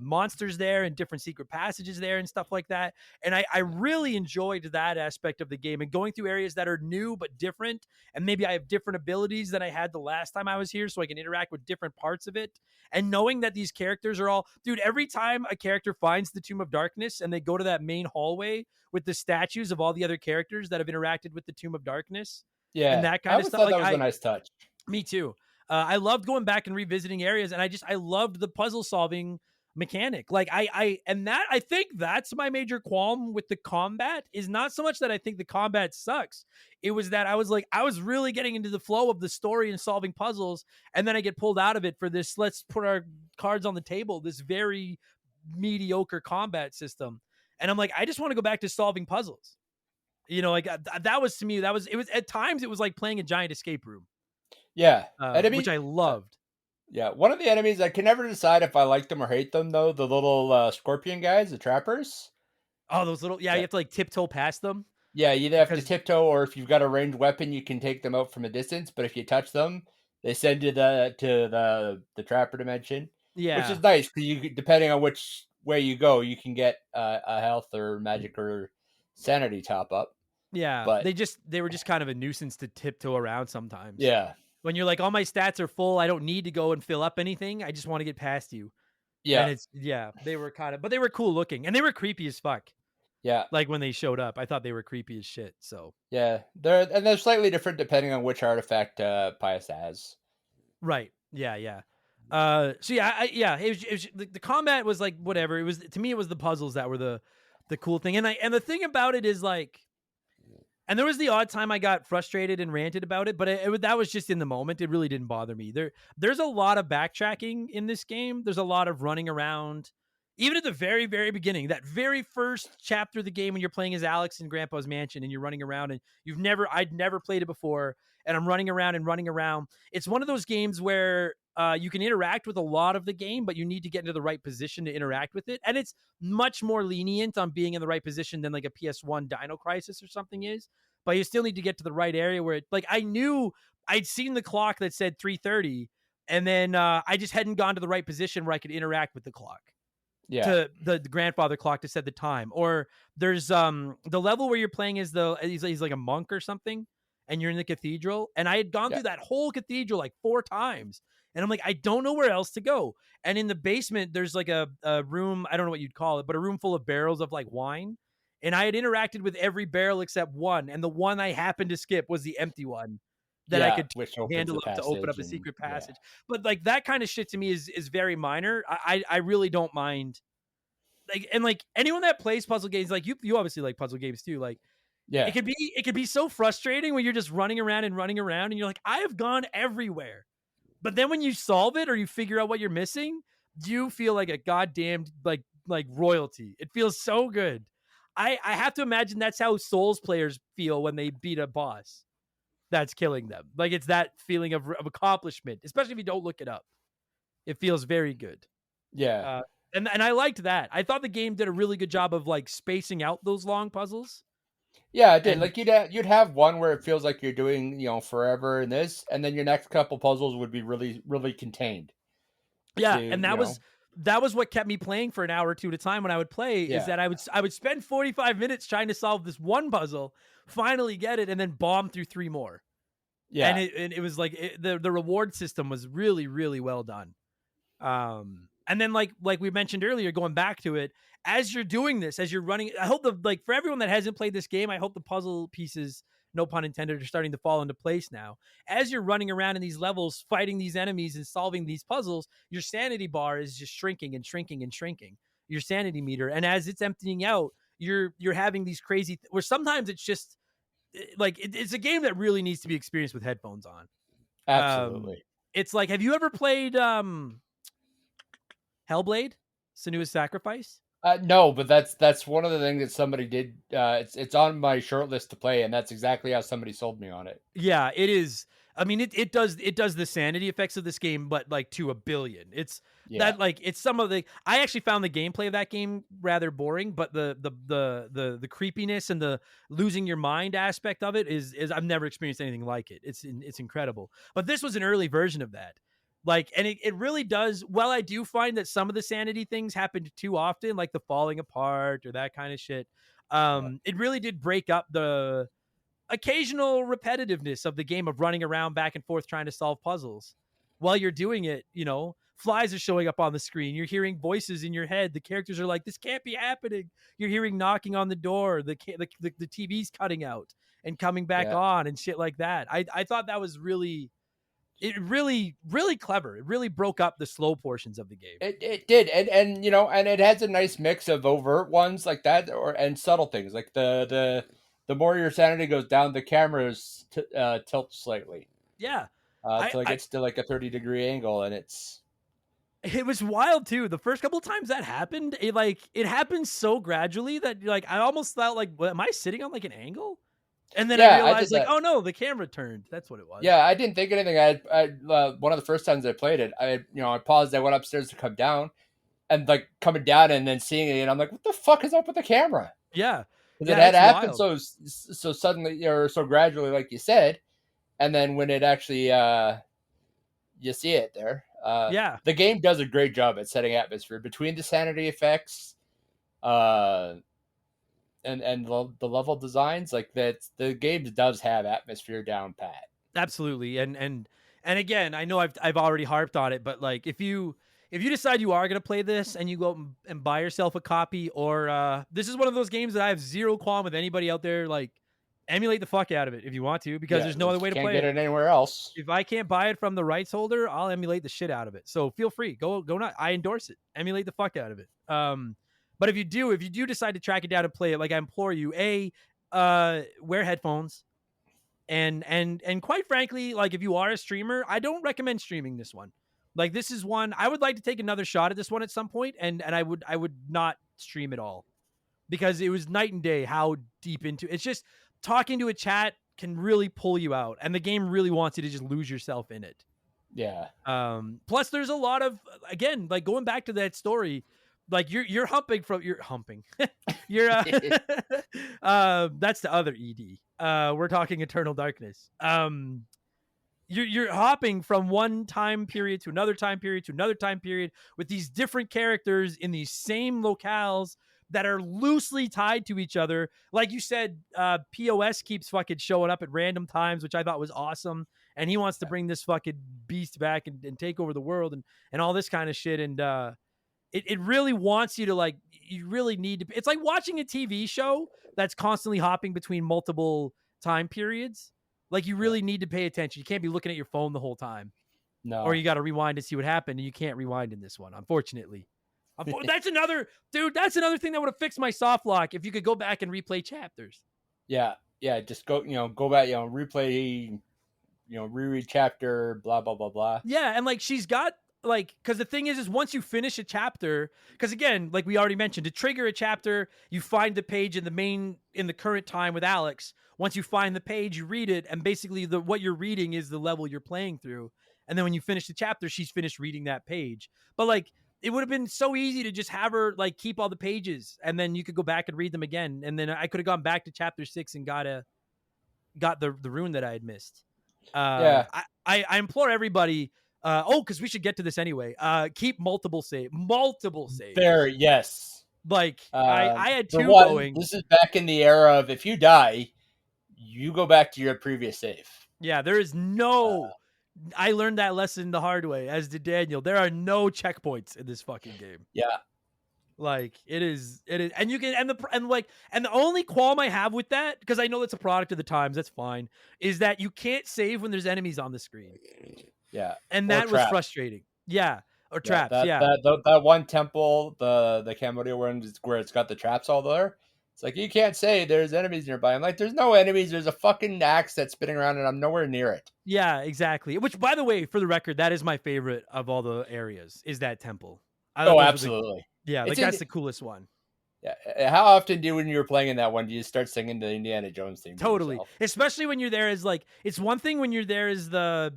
monsters there and different secret passages there and stuff like that. And I really enjoyed that aspect of the game and going through areas that are new but different. And maybe I have different abilities than I had the last time I was here, so I can interact with different parts of it. And knowing that these characters are all, dude, every time a character finds the Tomb of Darkness and they go to that main hallway with the statues of all the other characters that have interacted with the Tomb of Darkness and
Yeah,
that
I
kind of
always
stuff.
thought
Like
that was a nice touch.
me too. I loved going back and revisiting areas, and I loved the puzzle solving mechanic. Like I think that's my major qualm with the combat is not so much that I think the combat sucks. It was that I was really getting into the flow of the story and solving puzzles, and then I get pulled out of it for this. Let's put our cards on the table. This very mediocre combat system, and I'm like, I just want to go back to solving puzzles. Like that was to me. It was at times it was like playing a giant escape room.
Yeah, and I
Which
mean,
I loved.
yeah, one of the enemies I can never decide if I like them or hate them though. The little scorpion guys, the trappers.
Oh, those little, yeah, you
Yeah,
have to like tiptoe past them
yeah, you either have to
because,
tiptoe or if you've got a ranged weapon, you can take them out from a distance. But if you touch them, they send you the trapper dimension, which
yeah,
is nice because you depending on which way you go, you can get a health or magic or sanity top up.
yeah.
But
They were just kind of a nuisance to tiptoe around sometimes.
yeah,
When you're like, all my stats are full, I don't need to go and fill up anything. I just want to get past you. And
yeah,
they were but they were cool looking and they were creepy as fuck.
yeah.
Like when they showed up, I thought they were creepy as shit. So,
Yeah, they're slightly different depending on which artifact Pius has.
right. Yeah, yeah. So yeah, yeah, it was the combat was like whatever. It was to me it was the puzzles that were the cool thing. And the thing about it is like, and there was the odd time I got frustrated and ranted about it, but that was just in the moment. It really didn't bother me. There's a lot of backtracking in this game. There's a lot of running around. Even at the very, very beginning, that very first chapter of the game when you're playing as Alex in Grandpa's mansion and you're running around and I'd never played it before, and I'm running around and running around. It's one of those games where you can interact with a lot of the game, but you need to get into the right position to interact with it. And it's much more lenient on being in the right position than like a PS1 Dino Crisis or something is. But you still need to get to the right area where it, like, I knew I'd seen the clock that said 3:30, and then I just hadn't gone to the right position where I could interact with the clock,
Yeah.
to the grandfather clock to set the time. Or there's the level where you're playing as he's like a monk or something, and you're in the cathedral, and I had gone
Yeah.
through that whole cathedral like 4 times, and I'm like, I don't know where else to go. And in the basement there's like a room, I don't know what you'd call it, but a room full of barrels of like wine, and I had interacted with every barrel except one, and the one I happened to skip was the empty one that I
Yeah,
could
which
turn the
opens
handle
the
up to open up
passage,
a
and
secret
yeah.
passage. But like that kind of shit to me is very minor. I really don't mind. Like, and like anyone that plays puzzle games, like you obviously like puzzle games too. Like
Yeah.
it could be so frustrating when you're just running around and you're like, I have gone everywhere. But then when you solve it or you figure out what you're missing, you feel like a goddamn like royalty. It feels so good. I have to imagine that's how Souls players feel when they beat a boss that's killing them. Like it's that feeling of accomplishment, especially if you don't look it up. It feels very good.
Yeah.
Uh, and I liked that. I thought the game did a really good job of like spacing out those long puzzles.
Yeah, it did.
And
Like you'd have one where it feels like you're doing, forever in this, and then your next couple puzzles would be really, really contained to,
yeah, and that was what kept me playing for an hour or two at a time when I would play, is
yeah.
that I would spend 45 minutes trying to solve this one puzzle, finally get it, and then bomb through 3 more.
Yeah.
And it was like the reward system was really, really well done. And then like we mentioned earlier, going back to it, as you're doing this, as you're running, I hope like for everyone that hasn't played this game, I hope the puzzle pieces, no pun intended, are starting to fall into place now. As you're running around in these levels, fighting these enemies and solving these puzzles, your sanity bar is just shrinking and shrinking and shrinking, your sanity meter. And as it's emptying out, you're having these crazy where sometimes it's just like it's a game that really needs to be experienced with headphones on.
Absolutely.
It's like, have you ever played Hellblade: Senua's Sacrifice?
No, but that's one of the things that somebody did. It's on my short list to play, and that's exactly how somebody sold me on it.
Yeah, it is. I mean, it does the sanity effects of this game, but like to a billion. It's
Yeah.
that like it's some of the. I actually found the gameplay of that game rather boring, but the creepiness and the losing your mind aspect of it is I've never experienced anything like it. It's incredible. But this was an early version of that. Like, and it really does. Well, I do find that some of the sanity things happened too often, like the falling apart or that kind of shit.
Yeah.
It really did break up the occasional repetitiveness of the game of running around back and forth trying to solve puzzles. While you're doing it, flies are showing up on the screen. You're hearing voices in your head. The characters are like, "This can't be happening." You're hearing knocking on the door. The TV's cutting out and coming back
Yeah.
on and shit like that. I thought that was really clever. It really broke up the slow portions of the game.
It did, and it has a nice mix of overt ones like that, and subtle things like the more your sanity goes down, the cameras tilt slightly.
Yeah.
Till it gets to like a 30-degree angle, and
It was wild too. The first couple of times that happened, it happened so gradually that like I almost thought like, what, am I sitting on like an angle? And then I
yeah, I did
realized like,
that.
oh no, the camera turned. That's what it was.
Yeah, I didn't think anything. One of the first times I played it, I paused. I went upstairs to come down, and like coming down and then seeing it, and I'm like, what the fuck is up with the camera?
Yeah.
Because it
Yeah,
had
it's
happened
wild.
so suddenly or so gradually, like you said, and then when it actually you see it there.
Yeah.
The game does a great job at setting atmosphere between the sanity effects, uh, and the level designs. Like that, the game does have atmosphere down pat.
Absolutely. And again, I know I've already harped on it, but like if you decide you are going to play this and you go and buy yourself a copy, or this is one of those games that I have zero qualm with anybody out there, like emulate the fuck out of it if you want to, because
Yeah,
there's no other way to
can't
play
get
it.
it anywhere else.
If I can't buy it from the rights holder, I'll emulate the shit out of it. So feel free, go not. I endorse it. Emulate the fuck out of it. But if you do decide to track it down and play it, like I implore you, wear headphones. And quite frankly, like if you are a streamer, I don't recommend streaming this one. Like this is one I would like to take another shot at this one at some point, and I would not stream at all, because it was night and day how deep into it's just talking to a chat can really pull you out, and the game really wants you to just lose yourself in it.
Yeah.
Plus there's a lot of, again, like going back to that story, like you're humping you're that's the other ED. We're talking Eternal Darkness. you're hopping from one time period to another time period to another time period with these different characters in these same locales that are loosely tied to each other. Like you said, POS keeps fucking showing up at random times, which I thought was awesome. And he wants to bring this fucking beast back and take over the world and all this kind of shit. And it really wants you to, like, you really need to. It's like watching a TV show that's constantly hopping between multiple time periods. Like, you really need to pay attention. You can't be looking at your phone the whole time, or
No.
you got to rewind to see what happened. And you can't rewind in this one, unfortunately. That's another thing that would have fixed my soft lock if you could go back and replay chapters.
Yeah. Just go back, replay, reread chapter, blah, blah, blah, blah.
Yeah. And like, she's got, like, because the thing is once you finish a chapter, because again, like we already mentioned, to trigger a chapter, you find the page in the current time with Alex. Once you find the page, you read it, and basically what you're reading is the level you're playing through. And then when you finish the chapter, she's finished reading that page. But like, it would have been so easy to just have her like keep all the pages, and then you could go back and read them again. And then I could have gone back to chapter 6 and got the rune that I had missed.
Yeah.
I implore everybody. Because we should get to this anyway. Keep multiple saves.
There, yes.
Like, I had two
one,
going.
This is back in the era of if you die, you go back to your previous save.
Yeah, there is no. I learned that lesson the hard way, as did Daniel. There are no checkpoints in this fucking game.
Yeah.
Like, it is, and you can, and the only qualm I have with that, because I know that's a product of the times, that's fine, is that you can't save when there's enemies on the screen.
Yeah.
And that was frustrating. Yeah. Or traps.
That one temple, the Cambodia one, where it's got the traps all there. It's like, you can't say there's enemies nearby. I'm like, there's no enemies. There's a fucking axe that's spinning around and I'm nowhere near it.
Yeah, exactly. Which, by the way, for the record, that is my favorite of all the areas, is that temple.
Absolutely.
That's the coolest one.
Yeah. How often when you were playing in that one, do you start singing the Indiana Jones theme?
Totally. Especially when you're there as, like, it's one thing when you're there as the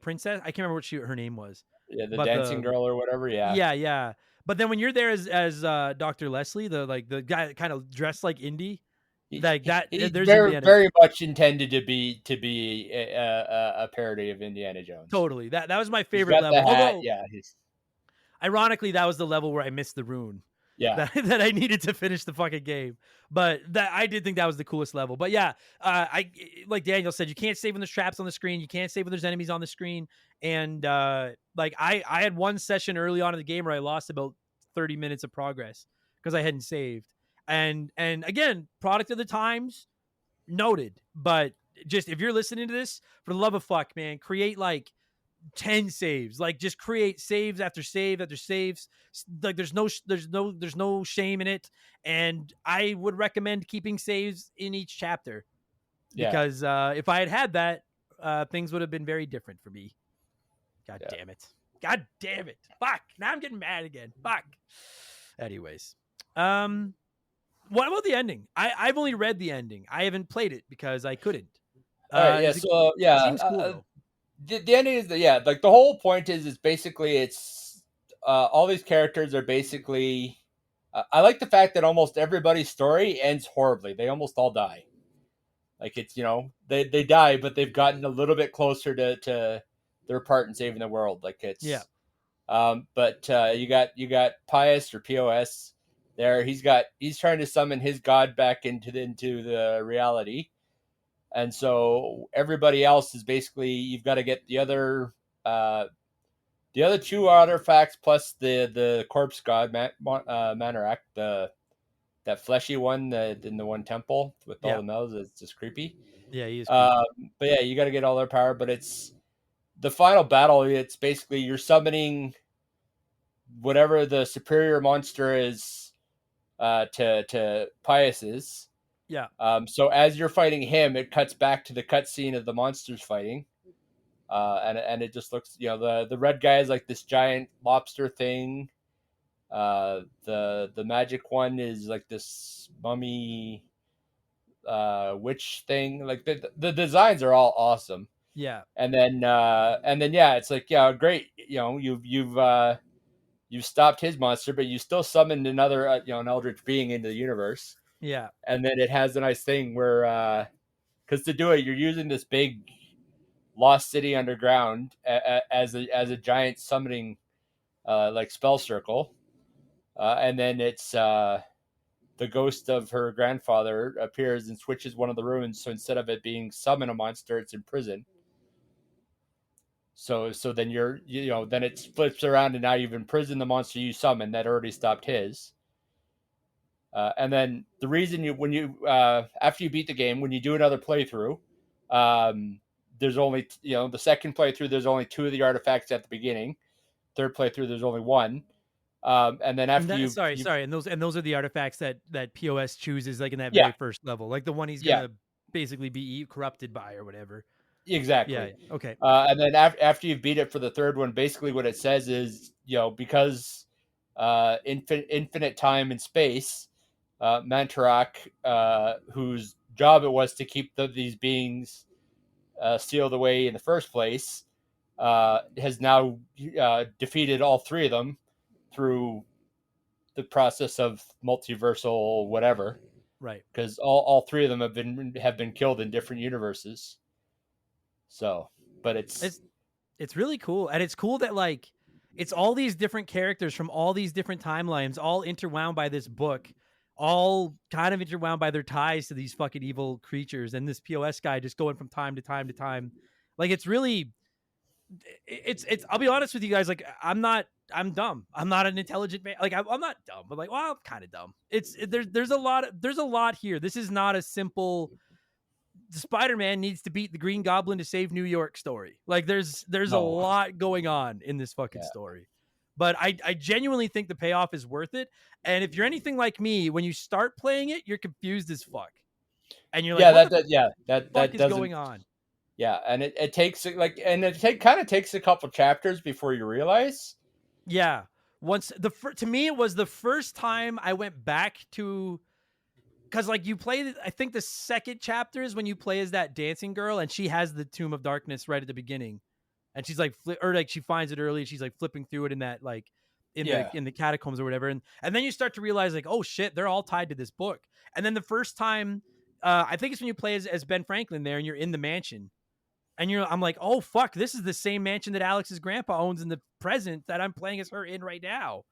princess. I can't remember what her name was.
Yeah, the dancing girl or whatever. Yeah.
Yeah. But then when you're there as Dr. Leslie, the guy that kind of dressed like Indy, like that,
he's
there's
very much intended to be a parody of Indiana Jones.
Totally. That was my favorite level.
Although,
ironically, that was the level where I missed the rune.
Yeah.
That I needed to finish the fucking game. But that I did think that was the coolest level. But yeah, I like Daniel said, you can't save when there's traps on the screen. You can't save when there's enemies on the screen. And like I had one session early on in the game where I lost about 30 minutes of progress because I hadn't saved. And again, product of the times, noted. But just, if you're listening to this, for the love of fuck, man, create like 10 saves. Like, just create saves after save after saves. Like, there's no shame in it. And I would recommend keeping saves in each chapter, because if I had that, things would have been very different for me. God damn it. Fuck. Now I'm getting mad again. Fuck. Anyways, what about the ending? I've only read the ending. I haven't played it because I couldn't.
Seems cool, though. The ending is like the whole point is basically it's all these characters are basically I like the fact that almost everybody's story ends horribly. They almost all die. Like, it's, they die, but they've gotten a little bit closer to their part in saving the world. Like, it's but you got Pius or POS there. He's trying to summon his god back into the reality. And so everybody else is basically, you've got to get the other two artifacts plus the corpse god Manorak, that fleshy one in the one temple with all the medals. It's just creepy.
Yeah, he is creepy.
But yeah, you got to get all their power. But it's the final battle. It's basically you're summoning whatever the superior monster is to Pius's.
Yeah.
So as you're fighting him, it cuts back to the cutscene of the monsters fighting, and it just looks, the red guy is like this giant lobster thing. The magic one is like this mummy witch thing. Like, the designs are all awesome.
Yeah.
And then it's like, great. You've stopped his monster, but you still summoned another an eldritch being into the universe.
Yeah.
And then it has a nice thing where, because to do it, you're using this big lost city underground as a giant summoning like spell circle, and then it's the ghost of her grandfather appears and switches one of the ruins. So instead of it being summon a monster, it's in prison. So then then it flips around and now you've imprisoned the monster you summoned that already stopped his. And then the reason when you after you beat the game, when you do another playthrough, there's only the second playthrough there's only 2 of the artifacts at the beginning. Third playthrough there's only 1. And then after
sorry, and those are the artifacts that POS chooses like in that
yeah
very first level, like the one he's
yeah
gonna basically be corrupted by or whatever.
exactly.
Okay.
And then after you've beat it for the third one, basically what it says is because infinite time and space, Mantarak, whose job it was to keep these beings sealed away in the first place, has now defeated all 3 of them through the process of multiversal whatever.
Right.
Because all 3 of them have been killed in different universes. So, but it's
really cool, and it's cool that like it's all these different characters from all these different timelines, all interwound by this book, all kind of interwound by their ties to these fucking evil creatures, and this POS guy just going from time to time to time. Like it's really, it's. I'll be honest with you guys. Like I'm dumb. I'm not an intelligent man. Like I'm not dumb, but like, well, I'm kind of dumb. There's a lot here. This is not a simple Spider-Man needs to beat the Green Goblin to save New York story. Like there's a lot going on in this fucking story. But I genuinely think the payoff is worth it. And if you're anything like me, when you start playing it, you're confused as fuck. And you're like, what the fuck is going on?
Yeah, and it takes kind of takes a couple chapters before you realize.
Yeah. To me it was the first time I went back to, because like you play, I think the second chapter is when you play as that dancing girl, and she has the Tome of Darkness right at the beginning, and she's like, she finds it early, and she's like flipping through it in that like in the catacombs or whatever, and then you start to realize like, oh shit, they're all tied to this book. And then the first time, I think it's when you play as Ben Franklin there, and you're in the mansion, and I'm like, oh fuck, this is the same mansion that Alex's grandpa owns in the present that I'm playing as her in right now.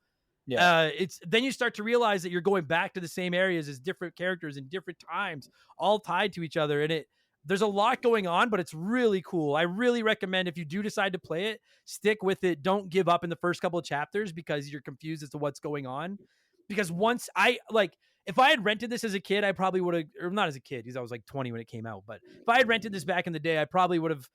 Yeah. It's then you start to realize that you're going back to the same areas as different characters in different times, all tied to each other. And there's a lot going on, but it's really cool. I really recommend, if you do decide to play it, stick with it. Don't give up in the first couple of chapters because you're confused as to what's going on. Because if I had rented this as a kid, I probably would have, or not as a kid, because I was like 20 when it came out. But if I had rented this back in the day, I probably would have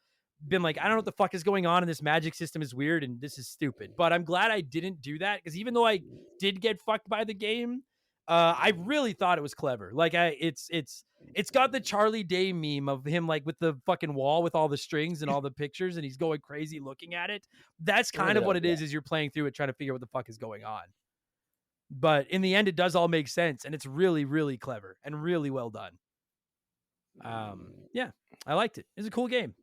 been like, I don't know what the fuck is going on, and this magic system is weird and this is stupid. But I'm glad I didn't do that, because even though I did get fucked by the game, I really thought it was clever. Like it's got the Charlie Day meme of him like with the fucking wall with all the strings and all the pictures, and he's going crazy looking at it. That's kind of what it is as you're playing through it, trying to figure out what the fuck is going on. But in the end, it does all make sense, and it's really, really clever and really well done. Yeah, I liked it. It's a cool game.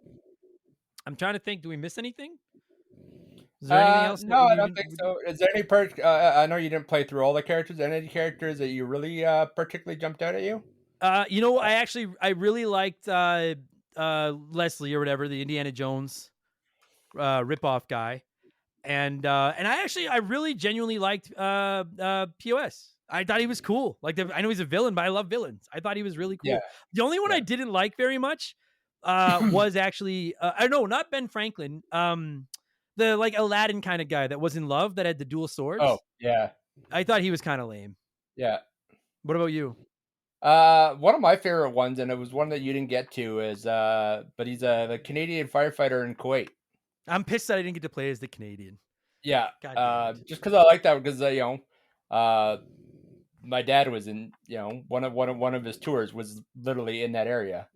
I'm trying to think. Do we miss anything? Is there anything else?
No, I don't think so. Is there any I know you didn't play through all the characters. Any characters that you really particularly jumped out at you?
I really liked Leslie or whatever, the Indiana Jones ripoff guy, and I really genuinely liked POS. I thought he was cool. Like I know he's a villain, but I love villains. I thought he was really cool. Yeah. The only one I didn't like very much was actually not Ben Franklin. The like Aladdin kind of guy that was in love that had the dual swords.
Oh yeah,
I thought he was kind of lame.
Yeah.
What about you?
One of my favorite ones, and it was one that you didn't get to, is but he's the Canadian firefighter in Kuwait.
I'm pissed that I didn't get to play as the Canadian.
Yeah. Just because I like that, because my dad was in one of his tours was literally in that area,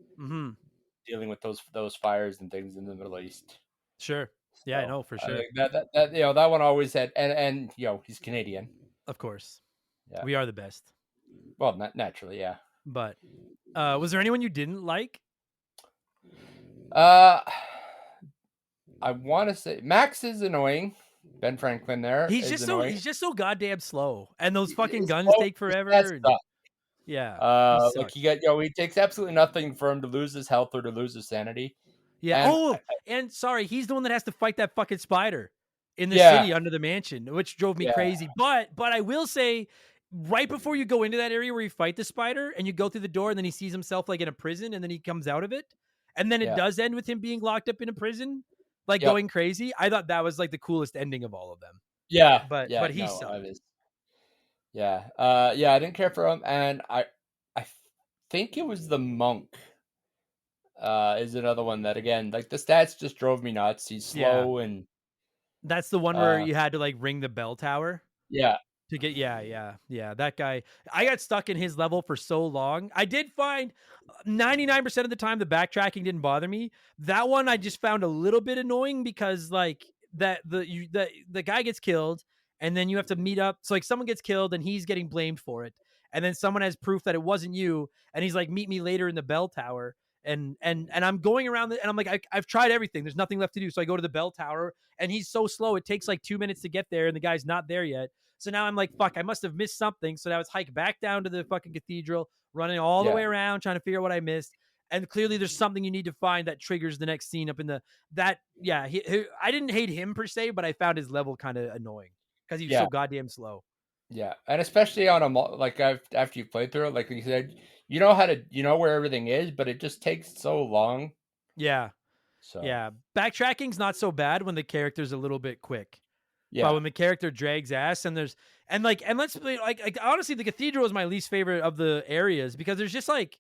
dealing with those fires and things in the Middle East.
Sure. Yeah, I know for sure.
That one always had, and he's Canadian,
of course.
Yeah,
we are the best.
Well, not naturally, yeah.
But was there anyone you didn't like?
I want to say Max is annoying. Ben Franklin there.
He's just so goddamn slow, and those fucking guns take forever. Yeah.
He takes absolutely nothing for him to lose his health or to lose his sanity.
Yeah.
And
Oh, and sorry, he's the one that has to fight that fucking spider in the
yeah,
city under the mansion, which drove me
yeah,
crazy. But I will say, right before you go into that area where you fight the spider and you go through the door, and then he sees himself like in a prison, and then he comes out of it, and then it
yeah,
does end with him being locked up in a prison, like
yep,
going crazy. I thought that was like the coolest ending of all of them.
yeah,
But
yeah.
he
No, I
sucked.
was. Yeah, yeah. I didn't care for him, and I think it was the monk. Is another one that again, like the stats just drove me nuts. He's
Yeah,
slow and
that's the one where
uh,
you had to like ring the bell tower.
yeah,
To get that guy. I got stuck in his level for so long. I did find 99% of the time the backtracking didn't bother me. That one I just found a little bit annoying because like the guy gets killed and then you have to meet up. So like someone gets killed and he's getting blamed for it. And then someone has proof that it wasn't you and he's like meet me later in the bell tower. And I'm going around and I'm like I've tried everything. There's nothing left to do. So I go to the bell tower and he's so slow. It takes like 2 minutes to get there and the guy's not there yet. So now I'm like, fuck, I must have missed something. So now it's hike back down to the fucking cathedral, running all the
yeah,
way around, trying to figure out what I missed. And clearly there's something you need to find that triggers the next scene up in the that yeah, I didn't hate him per se, but I found his level kind of annoying because he was
yeah,
so goddamn slow.
yeah. And especially on a like after you played through it, like you said, you know where everything is, but it just takes so long.
Yeah.
So
Yeah. Backtracking's not so bad when the character's a little bit quick. But
yeah,
when the character drags ass and let's play like honestly the cathedral is my least favorite of the areas because there's just like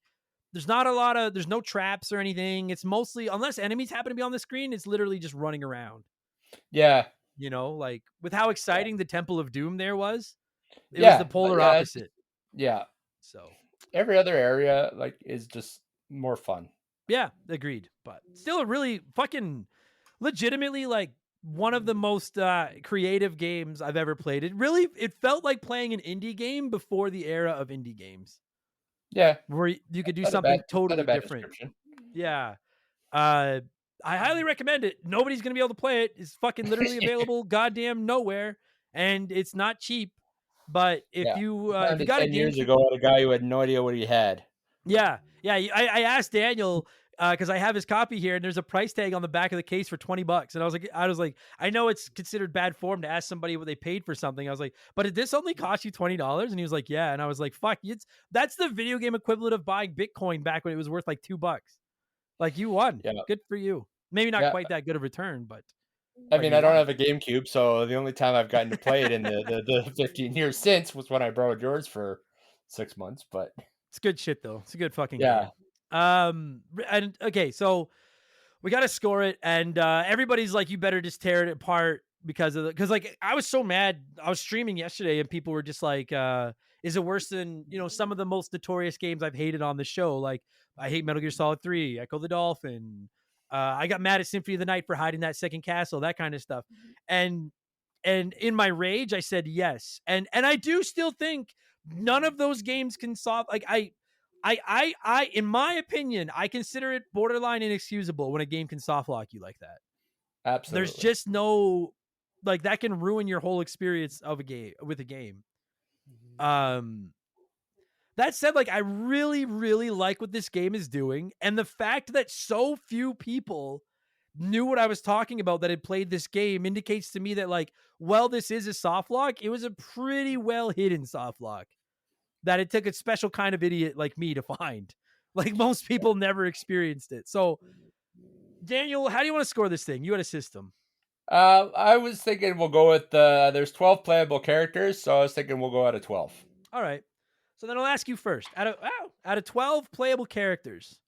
there's no traps or anything. It's mostly unless enemies happen to be on the screen, it's literally just running around.
yeah,
Like with how
yeah,
exciting the Temple of Doom there was, it was the
yeah,
polar
yeah. It's just,
opposite.
yeah.
So
Every other area like is just more fun.
yeah, agreed. But still a really fucking legitimately like one of the most creative games I've ever played. It felt like playing an indie game before the era of indie games
Yeah,
where you could do
that's
something
not a
totally
bad
different.
description.
Yeah. Uh I highly recommend it. Nobody's going to be able to play it. It's fucking literally available goddamn nowhere and it's not cheap. But
Yeah, I
if
found
you
it
got a
10 years
GameCube.
ago at a guy who had no idea what he had.
Yeah, yeah. I asked Daniel because I have his copy here, and there's a price tag on the back of the case for $20, and I was like, I know it's considered bad form to ask somebody what they paid for something. I was like, but did this only cost you $20? And he was like, yeah. And I was like, fuck, that's the video game equivalent of buying Bitcoin back when it was worth like $2. Like you won.
Yeah,
Good for you. Maybe not
yeah.
quite that good of return,
I
but
mean,
you
I don't
won.
have a GameCube, so the only time I've gotten to play it in the 15 years since was when I borrowed yours for 6 months. But
It's good shit though. It's a good fucking
yeah,
game. And okay, so we got to score it, and everybody's like, you better just tear it apart because like I was so mad. I was streaming yesterday, and people were just like, is it worse than some of the most notorious games I've hated on the show? Like I hate Metal Gear Solid 3, Echo the Dolphin. I got mad at Symphony of the Night for hiding that second castle, that kind of stuff. And in my rage, I said yes, and I do still think none of those games can solve. Like in my opinion, I consider it borderline inexcusable when a game can soft lock you like that. There's
absolutely.
just no like that can ruin your whole experience of a game with a game. Um, that said, like I really, really like what this game is doing, and the fact that so few people knew what I was talking about that had played this game indicates to me that like, well, this is a soft lock. It was a pretty well hidden soft lock that it took a special kind of idiot like me to find. Like most people never experienced it. So, Daniel, how do you want to score this thing? You had a system.
I was thinking we'll go with there's 12 playable characters, so I was thinking we'll go out of 12.
All right. So then I'll ask you first. Out of 12 playable characters,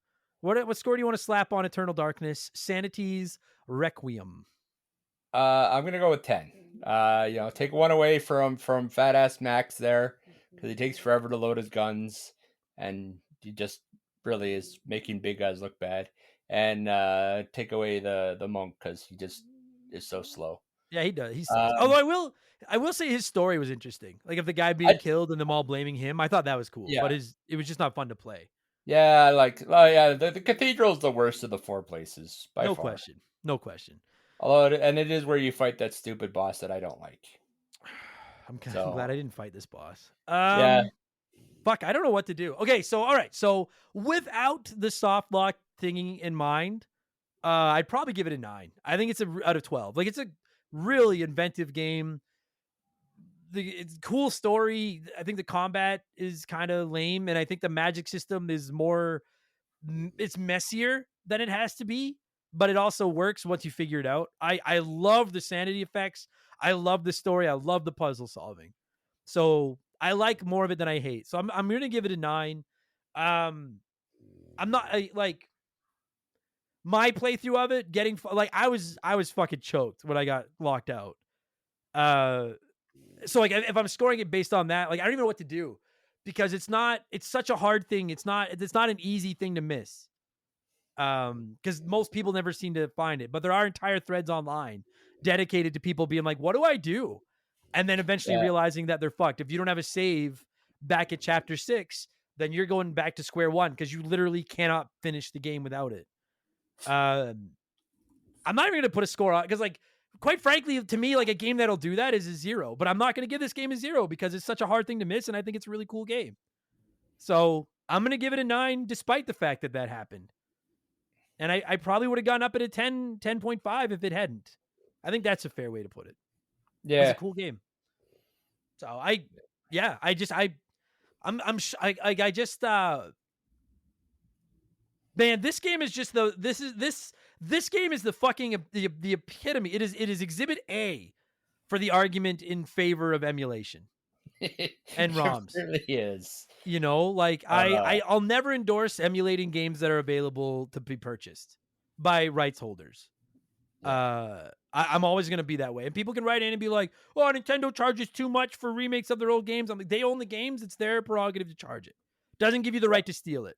what score do you want to slap on Eternal Darkness? Sanity's Requiem.
I'm gonna go with 10. Take one away from fat ass Max there because he takes forever to load his guns, and he just really is making big guys look bad. And take away the monk because he just is so slow.
Yeah, he does. He sucks.
Um,
Although I will say his story was interesting. Like if the guy being
I
killed and them all blaming him, I thought that was cool.
yeah
But it was just not fun to play.
yeah I like yeah the cathedral is the worst of the four places by
No
far.
question. No question.
Although and it is where you fight that stupid boss that I don't like.
I'm
So
glad I didn't fight this boss.
yeah,
Fuck, I don't know what to do. Okay, so all right, so without the soft lock thingy in mind, I'd probably give it a 9. I think it's out of 12. Like, it's a really inventive game. It's cool story. I think the combat is kind of lame, and I think the magic system is more. It's messier than it has to be, but it also works once you figure it out. I love the sanity effects. I love the story. I love the puzzle solving. So I like more of it than I hate. So I'm gonna give it a 9. I'm not like my playthrough of it getting like I was fucking choked when I got locked out. So like if I'm scoring it based on that, like I don't even know what to do because it's such a hard thing. It's not an easy thing to miss. Because most people never seem to find it, but there are entire threads online dedicated to people being like, what do I do? And then eventually
Yeah.
realizing that they're fucked. If you don't have a save back at chapter 6, then you're going back to square one because you literally cannot finish the game without it. I'm not even going to put a score on because, like, quite frankly, to me, like a game that'll do that is a 0. But I'm not going to give this game a 0 because it's such a hard thing to miss, and I think it's a really cool game. So I'm going to give it a 9, despite the fact that happened. And I probably would have gone up at a 10.5 if it hadn't. I think that's a fair way to put it.
Yeah.
It's a cool game. So man, this game is just this game is the fucking the epitome. It is exhibit A for the argument in favor of emulation and ROMs.
It really is.
You know, like I'll never endorse emulating games that are available to be purchased by rights holders. Yeah. I'm always going to be that way. And people can write in and be like, oh, Nintendo charges too much for remakes of their old games. I'm like, they own the games. It's their prerogative to charge it. Doesn't give you the right to steal it.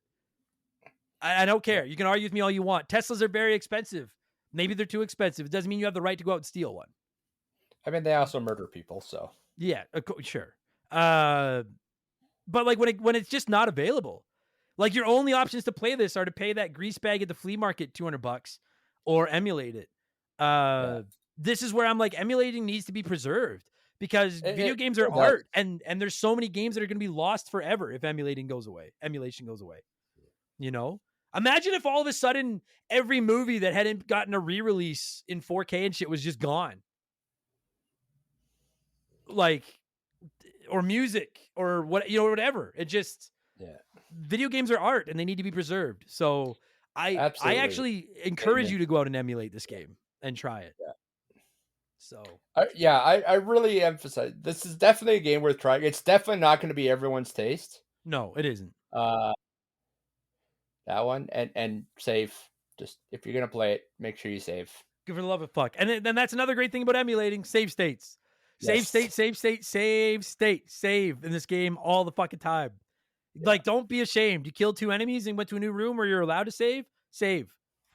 I don't care. You can argue with me all you want. Teslas are very expensive. Maybe they're too expensive. It doesn't mean you have the right to go out and steal one.
I mean, they also murder people, so.
Yeah, sure. But like when it's just not available, like your only options to play this are to pay that grease bag at the flea market $200 or emulate it. This is where I'm like, emulating needs to be preserved because video games are art, and there's so many games that are going to be lost forever if emulation goes away. You know, imagine if all of a sudden every movie that hadn't gotten a re-release in 4K and shit was just gone. Like, or music or what, you know, whatever. It just, video games are art and they need to be preserved. So I actually encourage you to go out and emulate this game and try it.
Yeah.
So
I really emphasize this is definitely a game worth trying. It's definitely not going to be everyone's taste.
No, it isn't.
That one and save. Just if you're going to play it, make sure you save.
Give it the love of fuck. And then that's another great thing about emulating: save states. Save in this game all the fucking time. Yeah. Like, don't be ashamed. You killed 2 enemies and went to a new room where you're allowed to save.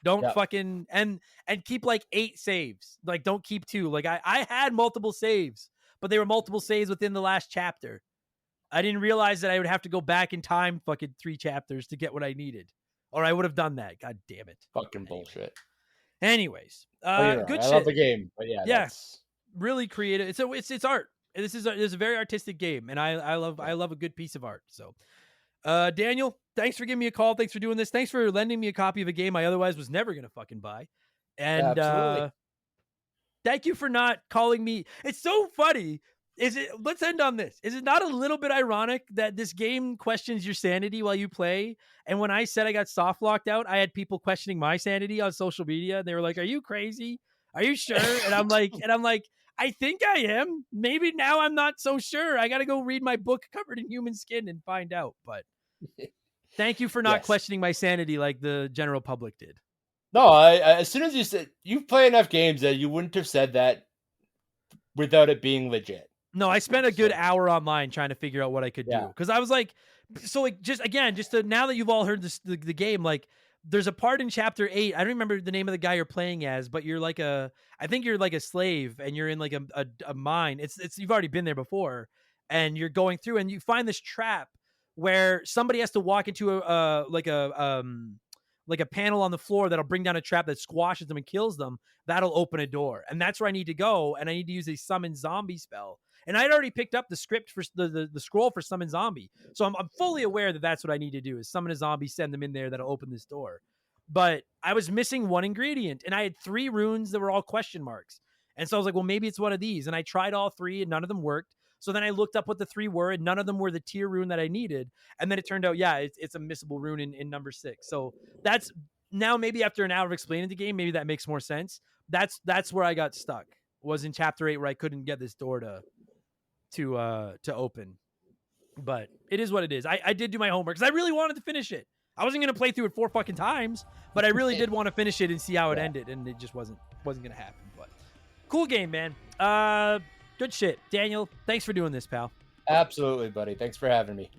Don't fucking and keep like 8 saves. Like, don't keep 2. Like I had multiple saves, but they were multiple saves within the last chapter. I didn't realize that I would have to go back in time fucking 3 chapters to get what I needed. Or I would have done that. God damn it.
Fucking bullshit.
Anyways,
good shit. I love the game, but yeah.
That's really creative. It's art. This is a very artistic game, and I love a good piece of art. So, Daniel, thanks for giving me a call. Thanks for doing this. Thanks for lending me a copy of a game I otherwise was never gonna fucking buy. And thank you for not calling me. It's so funny. Let's end on this. Is it not a little bit ironic that this game questions your sanity while you play? And when I said I got soft locked out, I had people questioning my sanity on social media. And they were like, "Are you crazy? Are you sure?" And I'm like, I think I am. Maybe now I'm not so sure. I got to go read my book covered in human skin and find out. But thank you for not questioning my sanity like the general public did.
No, as soon as you said you play enough games that you wouldn't have said that without it being legit.
No, I spent a good hour online trying to figure out what I could do. Because I was like, so like, just to, now that you've all heard this, the game, like, there's a part in chapter 8. I don't remember the name of the guy you're playing as, but you're like I think you're like a slave and you're in like a mine. It's you've already been there before, and you're going through and you find this trap where somebody has to walk into a panel on the floor that'll bring down a trap that squashes them and kills them. That'll open a door. And that's where I need to go. And I need to use a summon zombie spell. And I'd already picked up the script for the scroll for summon zombie. So I'm fully aware that that's what I need to do is summon a zombie, send them in there. That'll open this door. but I was missing one ingredient, and I had 3 runes that were all question marks. And so I was like, well, maybe it's one of these. And I tried all 3, and none of them worked. So then I looked up what the 3 were, and none of them were the tier rune that I needed. And then it turned out, yeah, it's a missable rune in number 6. So that's now, maybe after an hour of explaining the game, maybe that makes more sense. That's where I got stuck, was in chapter 8, where I couldn't get this door to open. But it is what it is. I did do my homework because I really wanted to finish it. I wasn't going to play through it 4 fucking times, but I really did want to finish it and see how it ended, and it just wasn't going to happen. But cool game, man. Good shit. Daniel, thanks for doing this, pal.
Absolutely, buddy. Thanks for having me.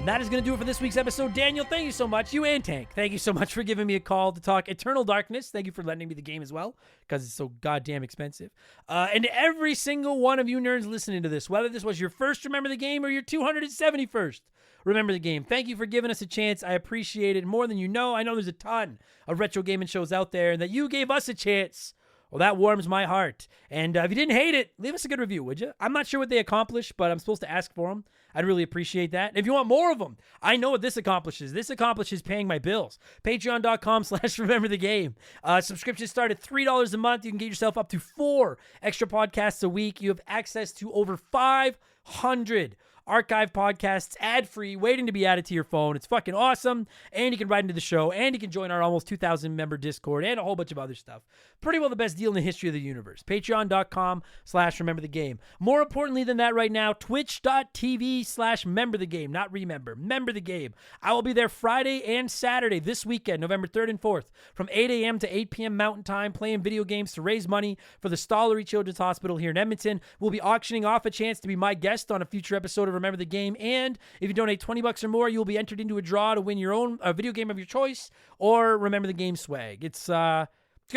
That is going to do it for this week's episode. Daniel, thank you so much. You and Tank, thank you so much for giving me a call to talk Eternal Darkness. Thank you for lending me the game as well, because it's so goddamn expensive. And to every single one of you nerds listening to this, whether this was your first Remember the Game or your 271st Remember the Game, thank you for giving us a chance. I appreciate it more than you know. I know there's a ton of retro gaming shows out there, and that you gave us a chance, well, that warms my heart. And if you didn't hate it, leave us a good review, would you? I'm not sure what they accomplished, but I'm supposed to ask for them. I'd really appreciate that. And if you want more of them, I know what this accomplishes. This accomplishes paying my bills. Patreon.com/rememberthegame. Subscriptions start at $3 a month. You can get yourself up to 4 extra podcasts a week. You have access to over 500 archive podcasts, ad-free, waiting to be added to your phone. It's fucking awesome. And you can write into the show, and you can join our almost 2,000 member Discord, and a whole bunch of other stuff. Pretty well the best deal in the history of the universe. Patreon.com/rememberthegame. More importantly than that right now, twitch.tv/memberthegame. Not remember. Member the Game. I will be there Friday and Saturday this weekend, November 3rd and 4th, from 8 a.m. to 8 p.m. Mountain Time, playing video games to raise money for the Stollery Children's Hospital here in Edmonton. We'll be auctioning off a chance to be my guest on a future episode of Remember the Game, and if you donate $20 or more, you'll be entered into a draw to win your own video game of your choice or Remember the Game swag. It's going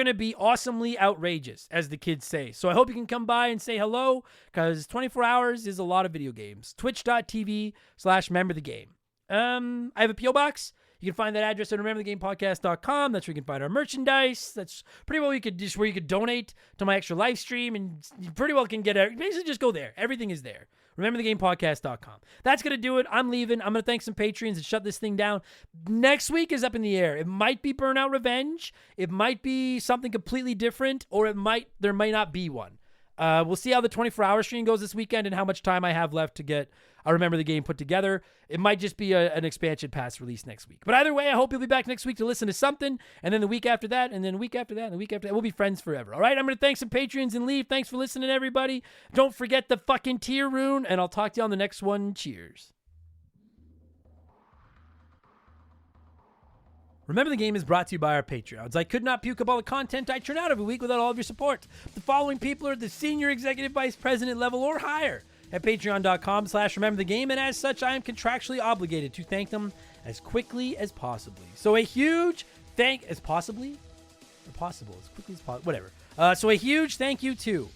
to be awesomely outrageous, as the kids say. So I hope you can come by and say hello, because 24 hours is a lot of video games. Twitch.tv/memberthegame. I have a P.O. box. You can find that address at rememberthegamepodcast.com. That's where you can find our merchandise. That's pretty well where you could donate to my extra live stream, and you pretty well can get it. Basically, just go there. Everything is there. rememberthegamepodcast.com. That's going to do it. I'm leaving. I'm going to thank some patrons and shut this thing down. Next week is up in the air. It might be Burnout Revenge. It might be something completely different, or there might not be one. We'll see how the 24-hour stream goes this weekend and how much time I have left to get I Remember the Game put together. It might just be an expansion pass release next week. But either way, I hope you'll be back next week to listen to something, and then the week after that, and then the week after that, and the week after that. We'll be friends forever. All right, I'm going to thank some patrons and leave. Thanks for listening, everybody. Don't forget the fucking tier rune, and I'll talk to you on the next one. Cheers. Remember the Game is brought to you by our Patreons. I could not puke up all the content I churn out every week without all of your support. The following people are at the senior executive vice president level or higher at patreon.com/rememberthegame, and as such, I am contractually obligated to thank them as quickly as possibly. So a huge thank as possibly? Or possible, as quickly as possible, whatever. So a huge thank you to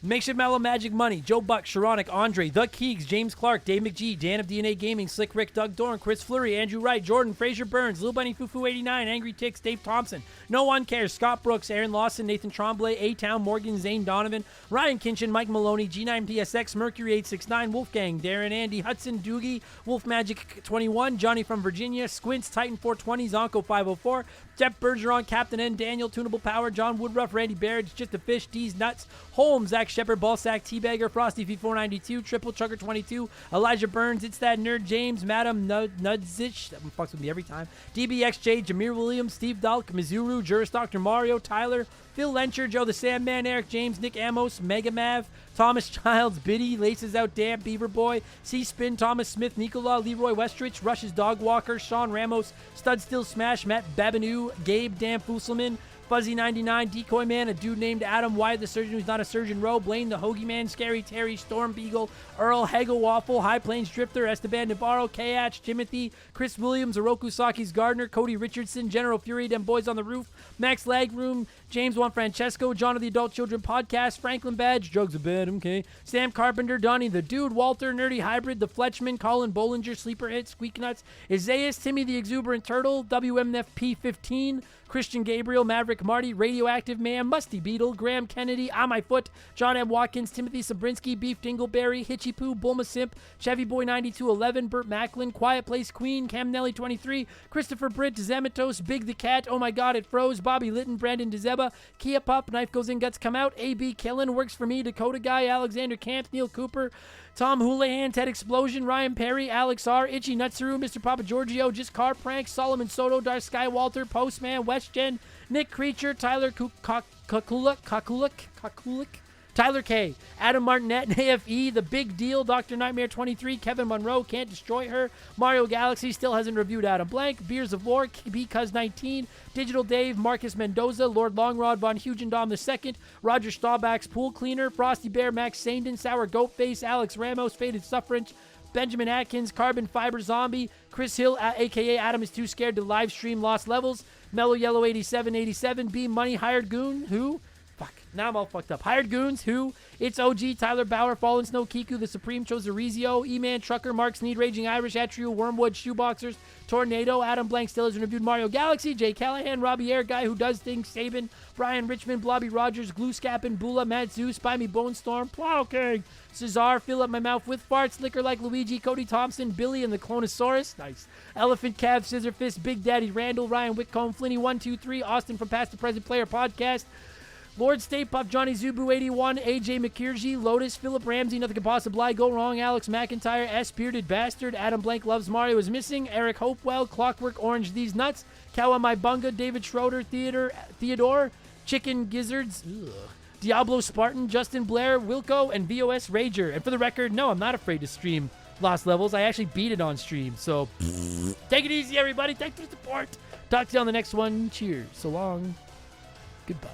Makeshift Mellow Magic Money, Joe Buck, Sharonic, Andre, The Keegs, James Clark, Dave McGee, Dan of DNA Gaming, Slick Rick, Doug Dorn, Chris Fleury, Andrew Wright, Jordan, Fraser Burns, Lil Bunny Fufu 89, Angry Ticks, Dave Thompson, No One Cares, Scott Brooks, Aaron Lawson, Nathan Tremblay, A-Town, Morgan, Zane Donovan, Ryan Kinchin, Mike Maloney, G9PSX, Mercury 869, Wolfgang, Darren Andy, Hudson, Doogie, Wolf Magic 21, Johnny from Virginia, Squints, Titan 420, Zonko 504, Jeff Bergeron, Captain N, Daniel, Tunable Power, John Woodruff, Randy Barrett, Just a Fish, D's Nuts, Holmes, Zach Shepard, Ballsack, Teabagger, Frosty V492, Triple Chugger 22, Elijah Burns, It's That Nerd, James, Madam Nudzich, that one fucks with me every time, DBXJ, Jameer Williams, Steve Dalk, Mizuru, Juris Dr. Mario, Tyler, Phil Lencher, Joe the Sandman, Eric James, Nick Amos, Mega Mav, Thomas Childs, Biddy, Laces Out Damp, Beaver Boy, C-Spin, Thomas Smith, Nicola, Leroy Westrich, Rush's Dog Walker, Sean Ramos, Stud Still Smash, Matt Babinu, Gabe Dan Fusselman, Fuzzy99, Decoy Man, a dude named Adam, Wyatt the Surgeon who's not a surgeon, Roe, Blaine the Hoagie Man, Scary Terry, Storm Beagle, Earl, Hegel Waffle, High Plains Drifter, Esteban Navarro, Kayach, Timothy, Chris Williams, Oroku Saki's Gardner, Cody Richardson, General Fury, Them Boys on the Roof, Max Lagroom, James Juan Francesco, John of the Adult Children Podcast, Franklin Badge, Drugs are bad, okay, Sam Carpenter, Donnie the Dude, Walter, Nerdy Hybrid, The Fletchman, Colin Bollinger, Sleeper Hit, Squeak Nuts, Isaias, Timmy the Exuberant Turtle, WMFP15, Christian Gabriel, Maverick Marty, Radioactive Man, Musty Beetle, Graham Kennedy, On My Foot, John M. Watkins, Timothy Sabrinsky, Beef Dingleberry, Hitchy Poo, Bulma Simp, Chevy Boy 9211, Burt Macklin, Quiet Place Queen, Cam Nelly 23, Christopher Britt, Zematos, Big the Cat, Oh My God, It Froze, Bobby Litton, Brandon DeZeba, Kia Pup, Knife Goes In, Guts Come Out, AB Killen, Works For Me, Dakota Guy, Alexander Camp, Neil Cooper, Tom Houlihan, Ted Explosion, Ryan Perry, Alex R, Itchy Nutsuru, Mr. Papa Giorgio, Just Car Prank, Solomon Soto, Dark Skywalter, Postman, WestGen, Nick Creature, Tyler Kakulik, Tyler K, Adam Martinet, AFE, The Big Deal, Dr. Nightmare 23, Kevin Monroe, Can't Destroy Her, Mario Galaxy, still hasn't reviewed Adam Blank, Beers of War, Because 19, Digital Dave, Marcus Mendoza, Lord Longrod, Von Hugendom II, Roger Staubach's Pool Cleaner, Frosty Bear, Max Sandin, Sour Goatface, Alex Ramos, Faded Suffrage, Benjamin Atkins, Carbon Fiber Zombie, Chris Hill, a.k.a. Adam is Too Scared to Live Stream Lost Levels, Mellow Yellow 8787, B Money, Hired Goon, who? Fuck, now I'm all fucked up. Hired Goons, who? It's OG, Tyler Bauer, Fallen Snow, Kiku, The Supreme, Choserizio, E-Man, Trucker, Mark Sneed, Raging Irish, Atrio, Wormwood, Shoeboxers, Tornado, Adam Blank still hasn't reviewed Mario Galaxy, Jay Callahan, Robbie Air, Guy Who Does Things, Saban, Brian Richmond, Blobby Rogers, Glue Scappin, Bula, Matt Zeus, Spy Me Bone Storm, Plow King, Cesar, Fill Up My Mouth With Farts, Liquor Like Luigi, Cody Thompson, Billy and the Clonosaurus, nice, Elephant Cav, Scissor Fist, Big Daddy Randall, Ryan Whitcomb, Flinny 123, Austin from Past to Present Player Podcast, Lord Stay Puff, Johnny Zubu 81, AJ McKirji, Lotus, Philip Ramsey, Nothing Could Possibly Go Wrong, Alex McIntyre, S Bearded Bastard, Adam Blank Loves Mario Is Missing, Eric Hopewell, Clockwork Orange These Nuts, Kawa My Bunga, David Schroeder, Theodore, Chicken Gizzards, Diablo Spartan, Justin Blair, Wilco, and VOS Rager. And for the record, no, I'm not afraid to stream Lost Levels. I actually beat it on stream. So take it easy, everybody. Thanks for the support. Talk to you on the next one. Cheers. So long. Goodbye.